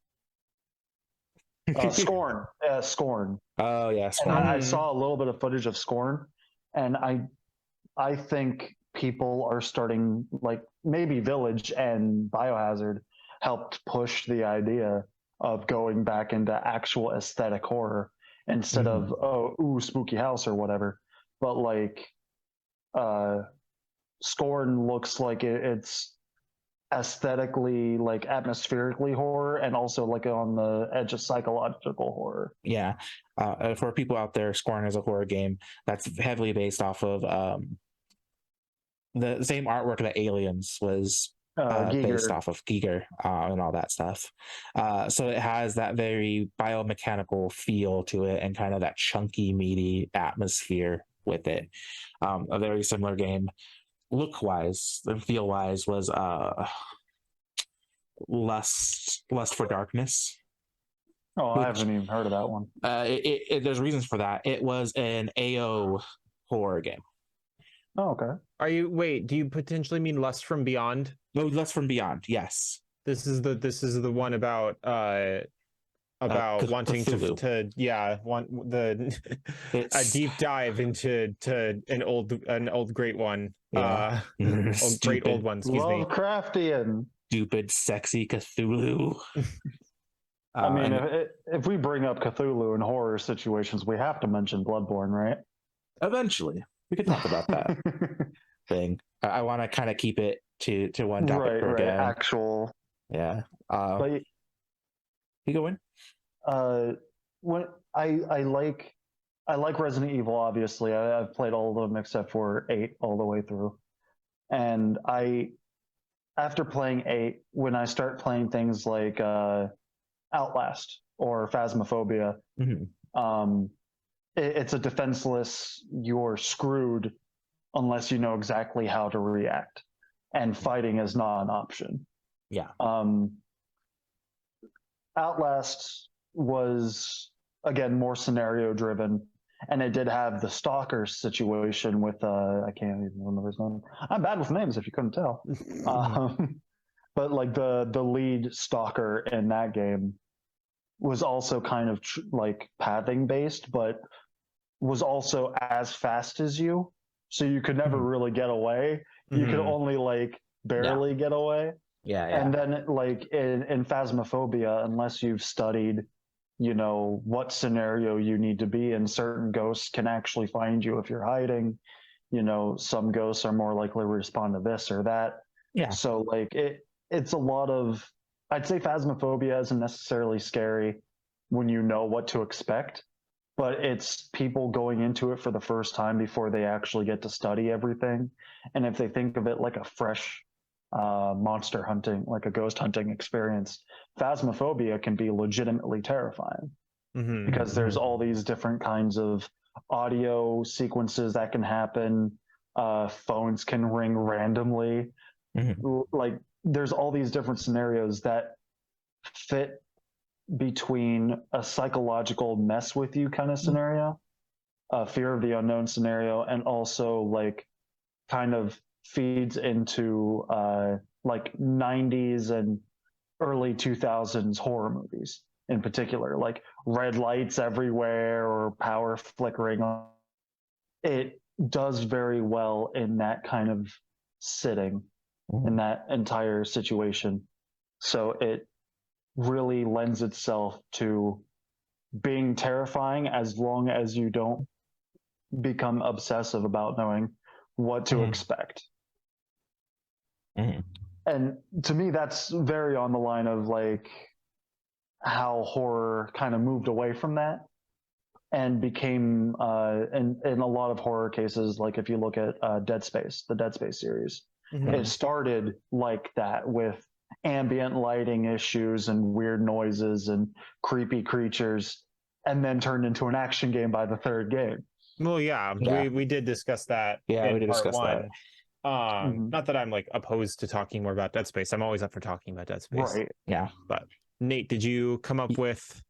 Scorn. Scorn. Oh, yeah, Scorn. And I saw a little bit of footage of Scorn, and I think people are starting, like, maybe Village and Biohazard helped push the idea of going back into actual aesthetic horror instead of, spooky house or whatever. But, like, Scorn looks like it's aesthetically, like, atmospherically horror, and also like on the edge of psychological horror. For people out there, Scorn is a horror game that's heavily based off of the same artwork that Aliens was based off of, Giger, and all that stuff. So it has that very biomechanical feel to it, and kind of that chunky, meaty atmosphere with it. A very similar game, look-wise and feel-wise, was Lust for Darkness. I haven't even heard of that one. There's reasons for that. It was an AO horror game. Oh, okay. Do you potentially mean Lust from Beyond? No, Lust from Beyond, yes. This is the one about wanting Cthulhu. want a deep dive into an old great one. Great old one, excuse me. Lovecraftian. Stupid, sexy Cthulhu. I mean, if we bring up Cthulhu in horror situations, we have to mention Bloodborne, right? Eventually, we could talk about that thing. I want to kind of keep it to one topic per game. Actual. Yeah. But you go in. When I like Resident Evil, obviously. I've played all of them except for 8 all the way through, and I after playing 8, when I start playing things like Outlast or Phasmophobia, um, it's a defenseless, you're screwed unless you know exactly how to react. And fighting is not an option. Yeah. Outlast was, again, more scenario driven. And it did have the stalker situation with I can't even remember his name. I'm bad with names if you couldn't tell. But like the lead stalker in that game was also kind of like pathing based, but was also as fast as you, so you could never really get away. You could only like barely get away. Yeah. And then like in Phasmophobia, unless you've studied, you know, what scenario you need to be in, certain ghosts can actually find you if you're hiding. You know, some ghosts are more likely to respond to this or that. Yeah. So like it's a lot of, I'd say Phasmophobia isn't necessarily scary when you know what to expect, but it's people going into it for the first time before they actually get to study everything. And if they think of it like a fresh monster hunting, like a ghost hunting experience, Phasmophobia can be legitimately terrifying because there's all these different kinds of audio sequences that can happen. Phones can ring randomly. Like there's all these different scenarios that fit between a psychological mess with you kind of scenario, a fear of the unknown scenario, and also like kind of feeds into like 90s and early 2000s horror movies in particular, like red lights everywhere or power flickering. It does very well in that kind of sitting, in that entire situation. So it really lends itself to being terrifying as long as you don't become obsessive about knowing what to expect. And to me, that's very on the line of like how horror kind of moved away from that and became, in a lot of horror cases, like if you look at Dead Space, the Dead Space series, it started like that with ambient lighting issues and weird noises and creepy creatures, and then turned into an action game by the third game. Well, yeah. We did discuss that Yeah, we in did part discuss one. that. Not that I'm like opposed to talking more about Dead Space. I'm always up for talking about Dead Space. Right. Yeah. But Nate, did you come up with?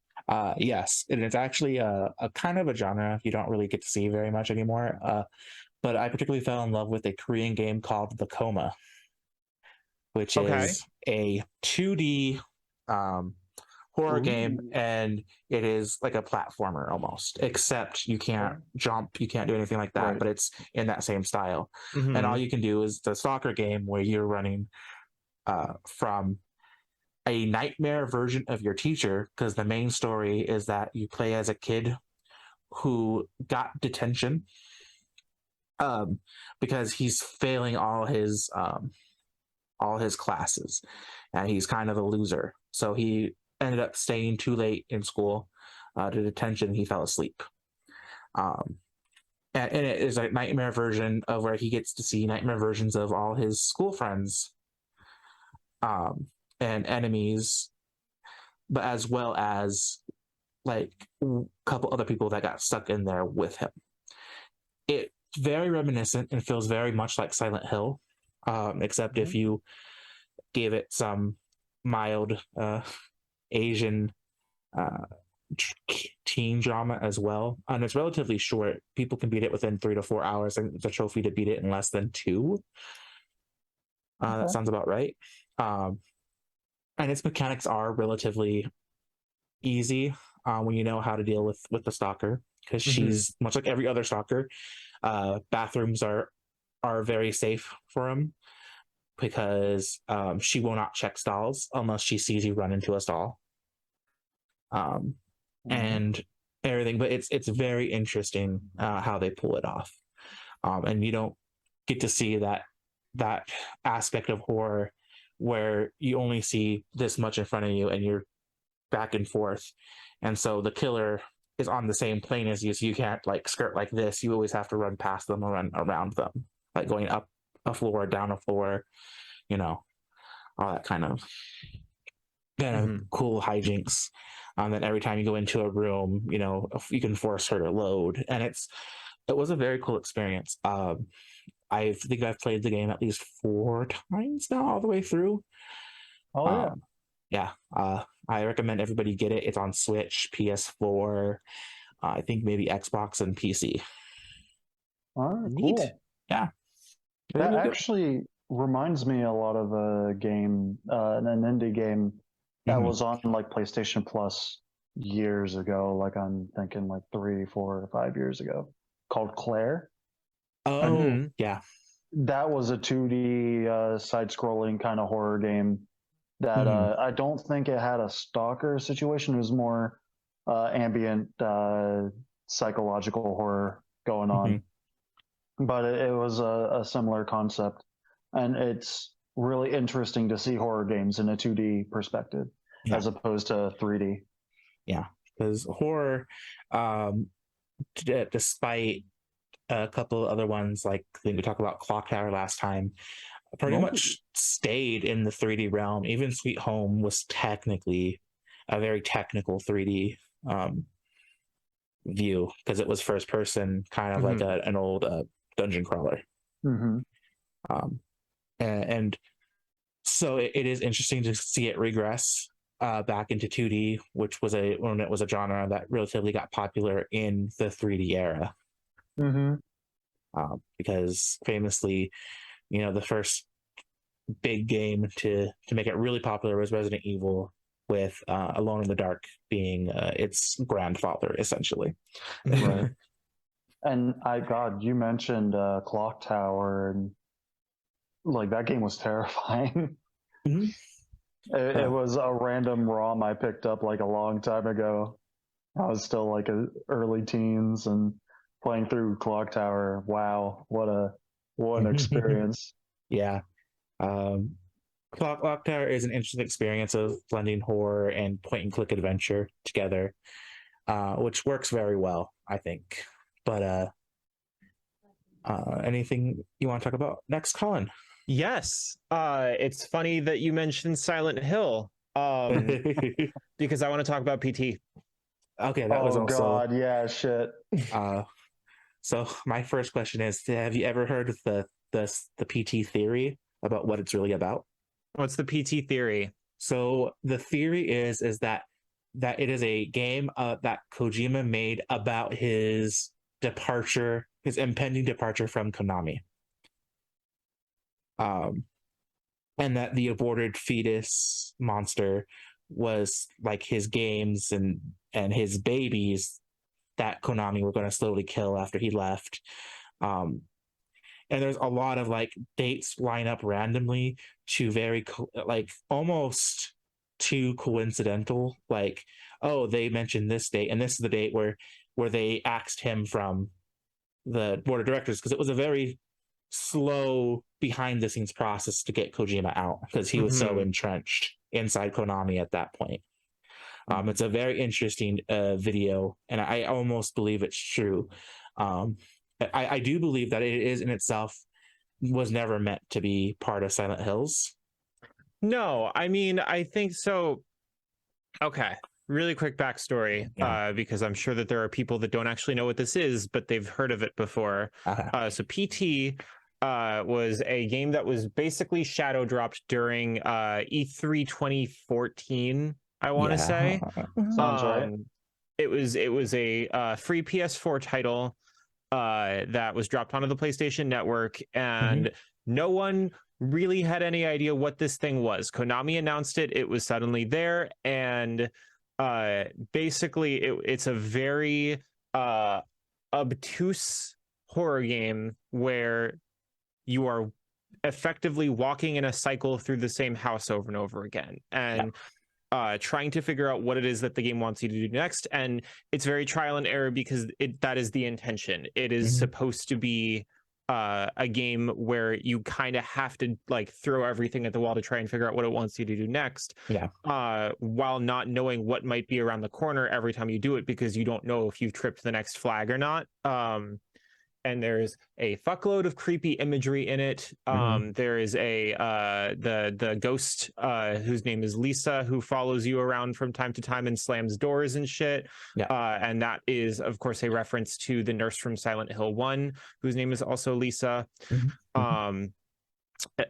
Yes, and it's actually a kind of a genre you don't really get to see very much anymore. But I particularly fell in love with a Korean game called The Coma, which is a 2D horror game, and it is like a platformer almost, except you can't jump, you can't do anything like that, but it's in that same style. And all you can do is the soccer game where you're running from a nightmare version of your teacher, because the main story is that you play as a kid who got detention because he's failing all his classes, and he's kind of a loser. So he ended up staying too late in school to detention. He fell asleep. And it is a nightmare version of where he gets to see nightmare versions of all his school friends and enemies, but as well as like a couple other people that got stuck in there with him. It's very reminiscent and feels very much like Silent Hill, except if you gave it some mild Asian teen drama as well. And it's relatively short. People can beat it within 3 to 4 hours, and the trophy to beat it in less than 2. That sounds about right. And its mechanics are relatively easy when you know how to deal with the stalker, because she's much like every other stalker. Bathrooms are very safe for him because she will not check stalls unless she sees you run into a stall. And everything, but it's very interesting how they pull it off, and you don't get to see that aspect of horror where you only see this much in front of you and you're back and forth, and so the killer is on the same plane as you, so you can't like skirt like this. You always have to run past them or run around them, like going up a floor, down a floor, you know. all that kind of Mhm. cool hijinks. Then every time you go into a room, you can force her to load, and it was a very cool experience. I think I've played the game at least 4 times now, all the way through. Oh yeah. Yeah, I recommend everybody get it. It's on Switch, PS4, I think maybe Xbox and PC. All right, Neat. cool. Yeah, That really good. actually reminds me a lot of a game, an indie game that Mhm. was on like PlayStation Plus years ago. Like I'm thinking like 3, 4, or 5 years ago, called Claire. Oh, Mhm. yeah. That was a 2D side-scrolling kind of horror game that Mhm. I don't think it had a stalker situation. It was more ambient psychological horror going on, Mhm. but it was a similar concept, and it's really interesting to see horror games in a 2D perspective Yeah, as opposed to 3D. yeah. Because horror, um, despite a couple other ones, like I think we talked about Clock Tower last time, pretty Oh, much stayed in the 3D realm. Even Sweet Home was technically a very technical 3D view because it was first person, kind of like Mhm. an old dungeon crawler. mm-hmm. Um, and so it is interesting to see it regress back into 2D, which was when it was a genre that relatively got popular in the 3D era. Mm-hmm. Because famously, the first big game to make it really popular was Resident Evil, with Alone in the Dark being its grandfather, essentially. Right. And God, you mentioned Clock Tower, and like that game was terrifying. Mhm. It was a random ROM I picked up like a long time ago. I was still like early teens and playing through Clock Tower. Wow, what an experience! Yeah. Um, Clock Tower is an interesting experience of blending horror and point and click adventure together, which works very well, I think. But anything you want to talk about next, Colin? Yes. It's funny that you mentioned Silent Hill. Because I want to talk about PT. Okay, that was Oh also. God, yeah, shit. So my first question is: have you ever heard of the PT theory about what it's really about? What's the PT theory? So the theory is that it is a game that Kojima made about his departure, his impending departure from Konami. Um, and that the aborted fetus monster was like his games and his babies that Konami were going to slowly kill after he left. Um, and there's a lot of like dates line up randomly to very like almost too coincidental. Like, oh, they mentioned this date, and this is the date where they axed him from the board of directors, because it was a very slow behind the scenes process to get Kojima out because he was so Mhm. entrenched inside Konami at that point. It's a very interesting video, and I almost believe it's true. I do believe that it is in itself was never meant to be part of Silent Hills. No, I mean, I think so. Okay. Really quick backstory, Yeah. because I'm sure that there are people that don't actually know what this is, but they've heard of it before. So PT was a game that was basically shadow dropped during E3 2014, I want to Yeah. say. Sounds right. It was a free PS4 title that was dropped onto the PlayStation Network, and no one really had any idea what this thing was. Konami announced it; it was suddenly there, and basically, it's a very obtuse horror game where you are effectively walking in a cycle through the same house over and over again, and trying to figure out what it is that the game wants you to do next. And it's very trial and error because that is the intention. It is supposed to be a game where you kind of have to like throw everything at the wall to try and figure out what it wants you to do next. Yeah. While not knowing what might be around the corner every time you do it, because you don't know if you've tripped the next flag or not. and there's a fuckload of creepy imagery in it. There is the ghost whose name is Lisa, who follows you around from time to time and slams doors and shit. Yeah. And that is, of course, a reference to the nurse from Silent Hill 1, whose name is also Lisa.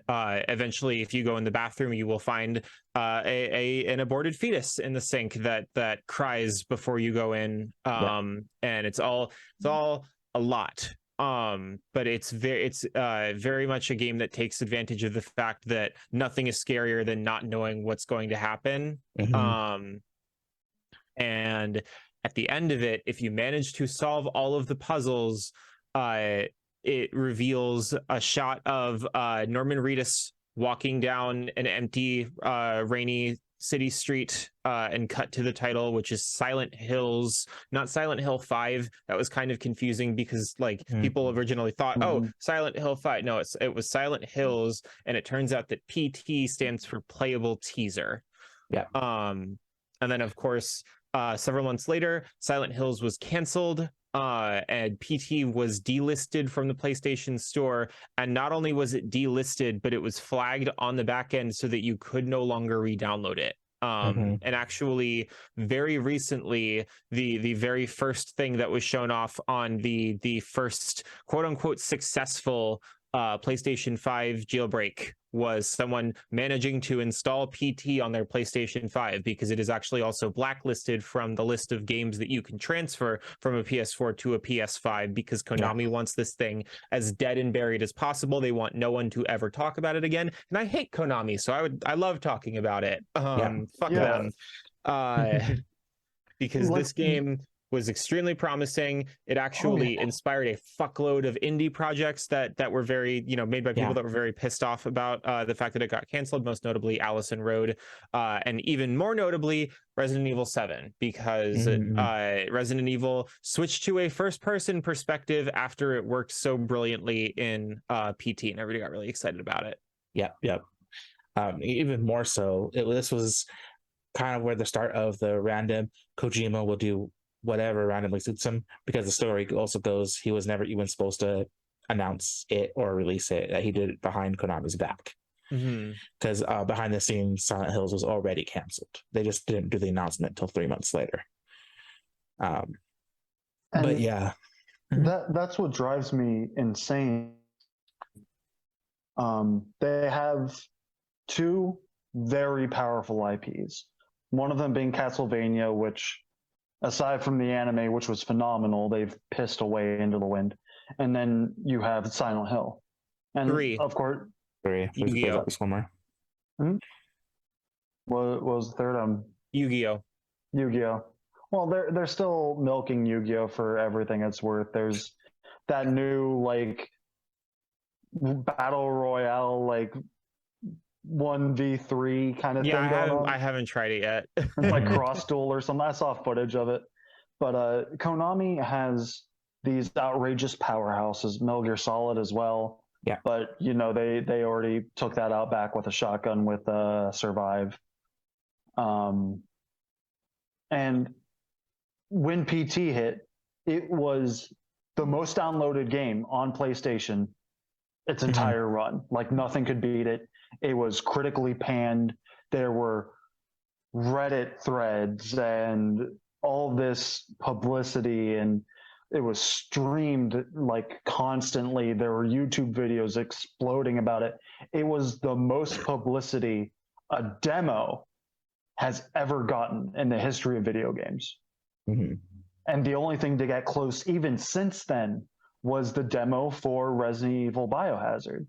Eventually, if you go in the bathroom, you will find an aborted fetus in the sink that cries before you go in. And it's all a lot. But it's very much a game that takes advantage of the fact that nothing is scarier than not knowing what's going to happen. And at the end of it, if you manage to solve all of the puzzles, it reveals a shot of Norman Reedus walking down an empty, rainy city street, and cut to the title, which is Silent Hills, not Silent Hill 5. That was kind of confusing because people originally thought, oh, Silent Hill 5. No, it was Silent Hills, and it turns out that PT stands for Playable Teaser. Yeah. And then, of course, several months later, Silent Hills was canceled. And PT was delisted from the PlayStation Store, and not only was it delisted, but it was flagged on the back end so that you could no longer re-download it. And actually, very recently, the very first thing that was shown off on the first quote unquote successful PlayStation 5 jailbreak was someone managing to install PT on their PlayStation 5, because it is actually also blacklisted from the list of games that you can transfer from a PS4 to a PS5, because Konami wants this thing as dead and buried as possible. They want no one to ever talk about it again. And I hate Konami, so I love talking about it. Fuck them. Because this game was extremely promising. It actually inspired a fuckload of indie projects that were very, made by people that were very pissed off about the fact that it got canceled, most notably Allison Road, and even more notably Resident Evil 7, because Resident Evil switched to a first-person perspective after it worked so brilliantly in PT, and everybody got really excited about it. Even more so, this was kind of where the start of the random Kojima will do whatever randomly suits him, because the story also goes he was never even supposed to announce it or release it, that he did it behind Konami's back, because behind the scenes Silent Hills was already canceled. They just didn't do the announcement until 3 months later. But that's what drives me insane. They have two very powerful IPs, one of them being Castlevania, which, aside from the anime, which was phenomenal, they've pissed away into the wind. And then you have Silent Hill. And 3. Of course, 3. Yu-Gi-Oh. What was the third? Yu-Gi-Oh. Yu-Gi-Oh. Well, they're still milking Yu-Gi-Oh for everything it's worth. There's that new battle royale 1v3 kind of thing going on. I haven't tried it yet. It's like Cross Duel or something. I saw footage of it. But Konami has these outrageous powerhouses, Metal Gear Solid as well. Yeah. But they already took that out back with a shotgun with Survive. And when PT hit, it was the most downloaded game on PlayStation its entire run. Nothing could beat it. It was critically panned. There were Reddit threads and all this publicity, and it was streamed constantly. There were YouTube videos exploding about it. It was the most publicity a demo has ever gotten in the history of video games. And the only thing to get close even since then was the demo for Resident Evil Biohazard.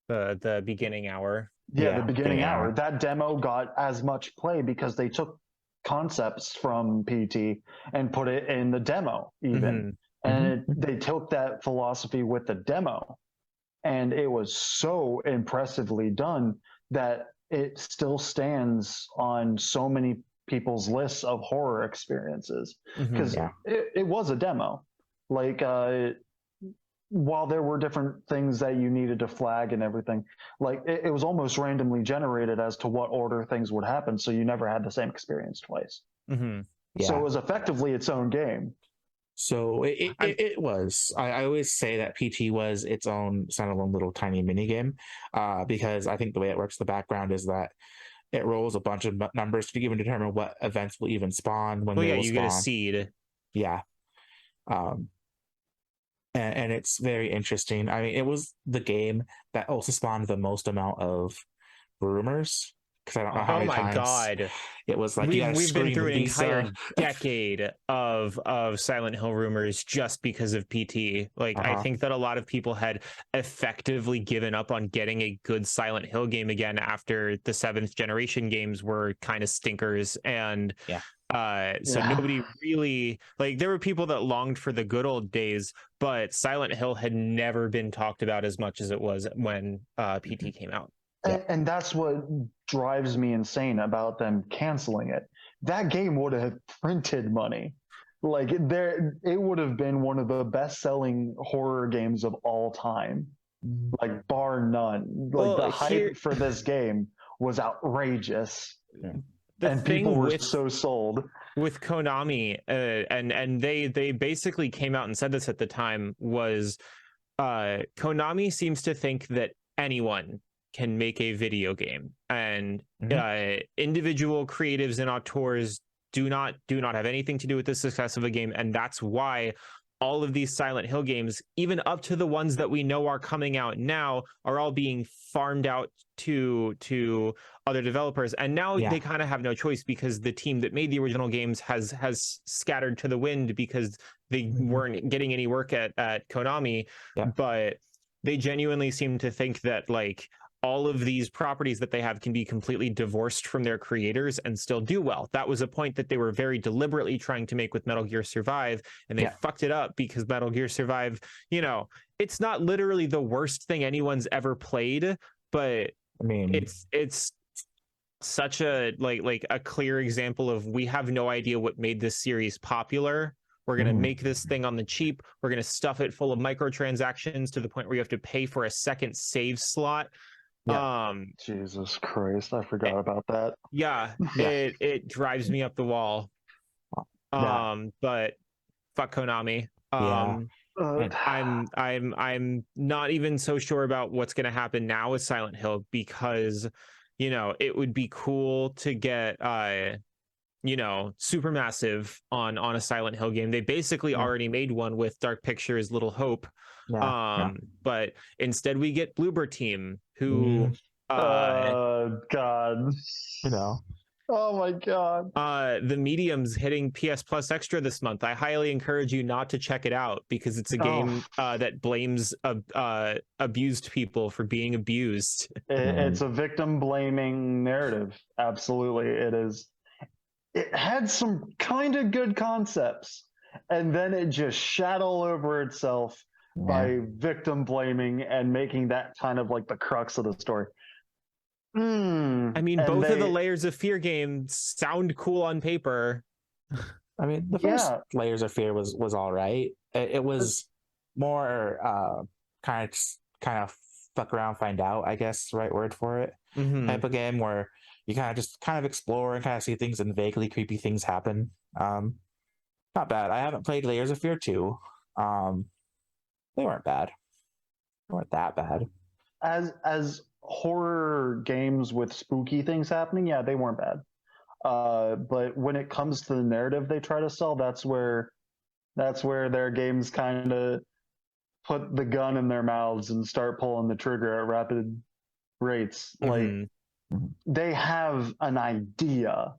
The beginning hour. The beginning hour. That demo got as much play because they took concepts from PT and put it in the demo even. And they took that philosophy with the demo, and it was so impressively done that it still stands on so many people's lists of horror experiences, because it was a demo. While there were different things that you needed to flag and everything, it was almost randomly generated as to what order things would happen, so you never had the same experience twice. So it was effectively its own game. So it was. I always say that PT was its own standalone little tiny mini game, because I think the way it works in the background is that it rolls a bunch of numbers to even determine what events will even spawn, when Well, they yeah, will you get a spawn. seed. Yeah. And it's very interesting. I mean, it was the game that also spawned the most amount of rumors, because I don't know how Oh many my times God. it was like, you gotta We've been scream through an Lisa. entire decade of Silent Hill rumors just because of PT. Like, I think that a lot of people had effectively given up on getting a good Silent Hill game again after the 7th generation games were kind of stinkers. And Yeah. so nobody really, like, there were people that longed for the good old days, but Silent Hill had never been talked about as much as it was when PT came out. And that's what drives me insane about them canceling it. That game would have printed money. Like it would have been one of the best-selling horror games of all time, like bar none. Like the hype for this game was outrageous, and people were so sold. With Konami, and they basically came out and said this at the time, was Konami seems to think that anyone can make a video game, and individual creatives and auteurs do not have anything to do with the success of a game, and that's why all of these Silent Hill games, even up to the ones that we know are coming out now, are all being farmed out to other developers. And now they kind of have no choice, because the team that made the original games has scattered to the wind because they weren't getting any work at Konami. But they genuinely seem to think that, like, all of these properties that they have can be completely divorced from their creators and still do well. That was a point that they were very deliberately trying to make with Metal Gear Survive, and they fucked it up, because Metal Gear Survive, you know, it's not literally the worst thing anyone's ever played, but I mean, it's such a like a clear example of, we have no idea what made this series popular. We're going to make this thing on the cheap. We're going to stuff it full of microtransactions to the point where you have to pay for a second save slot. Jesus Christ, I forgot about that. It drives me up the wall. But fuck Konami. I'm not even so sure about what's going to happen now with Silent Hill, because, you know, it would be cool to get you know, Supermassive on a Silent Hill game. They basically already made one with Dark Pictures Little Hope. But instead we get Bloober Team, who God, you know, oh my God, the Medium's hitting PS Plus Extra this month. I highly encourage you not to check it out, because it's a game that blames abused people for being abused. It's a victim blaming narrative. Absolutely, it is. It had some kind of good concepts, and then it just shat all over itself by victim blaming and making that kind of like the crux of the story. I mean, both of the Layers of Fear games sound cool on paper. I mean, the first Layers of Fear was all right. It was more kind of fuck around, find out, I guess is the right word for it, type of game, where you kind of explore and kind of see things, and vaguely creepy things happen. Not bad. I haven't played Layers of Fear 2. They weren't bad. They weren't that bad. As horror games with spooky things happening, they weren't bad. But when it comes to the narrative they try to sell, that's where their games kind of put the gun in their mouths and start pulling the trigger at rapid rates. Like, they have an idea.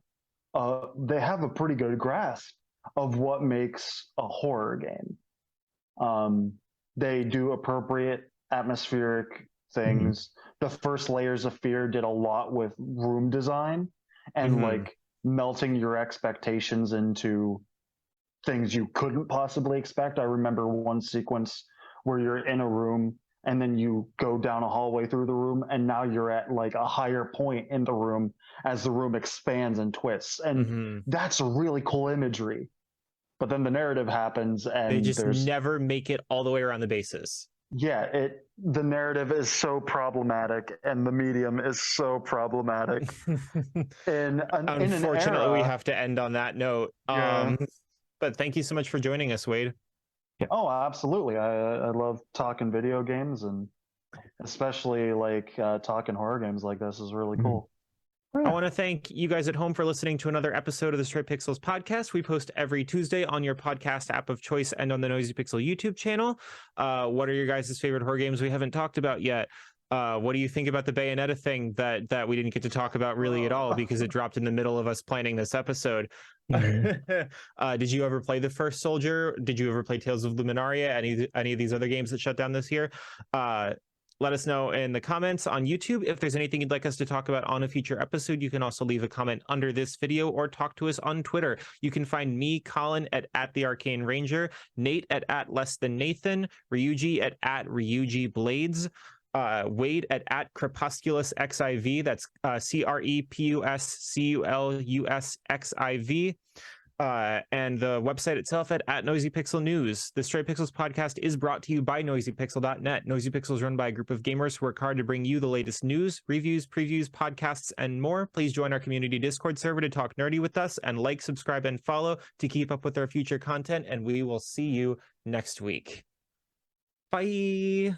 They have a pretty good grasp of what makes a horror game. They do appropriate atmospheric things. The first Layers of Fear did a lot with room design and like melting your expectations into things you couldn't possibly expect. I remember one sequence where you're in a room and then you go down a hallway through the room, and now you're at like a higher point in the room as the room expands and twists. And that's a really cool imagery. But then the narrative happens, and they just never make it all the way around the bases. The narrative is so problematic, and the medium is so problematic. Unfortunately, we have to end on that note. But thank you so much for joining us, Wade. Oh, absolutely. I love talking video games, and especially like talking horror games like this is really cool. I want to thank you guys at home for listening to another episode of the Stray Pixels podcast. We post every Tuesday on your podcast app of choice and on the Noisy Pixel YouTube channel. What are your guys' favorite horror games we haven't talked about yet? What do you think about the Bayonetta thing that we didn't get to talk about really at all because it dropped in the middle of us planning this episode? Did you ever play The First Soldier? Did you ever play Tales of Luminaria? Any of these other games that shut down this year? Let us know in the comments on YouTube. If there's anything you'd like us to talk about on a future episode, you can also leave a comment under this video or talk to us on Twitter. You can find me, Colin, at the Arcane Ranger, Nate at less than Nathan, Ryuji at Ryuji Blades, Wade at Crepusculus XIV. That's CREPUSCULUS XIV. And the website itself at Noisy Pixel News. The Stray Pixels podcast is brought to you by NoisyPixel.net. Noisy Pixel is run by a group of gamers who work hard to bring you the latest news, reviews, previews, podcasts, and more. Please join our community Discord server to talk nerdy with us, and like, subscribe, and follow to keep up with our future content, and we will see you next week. Bye!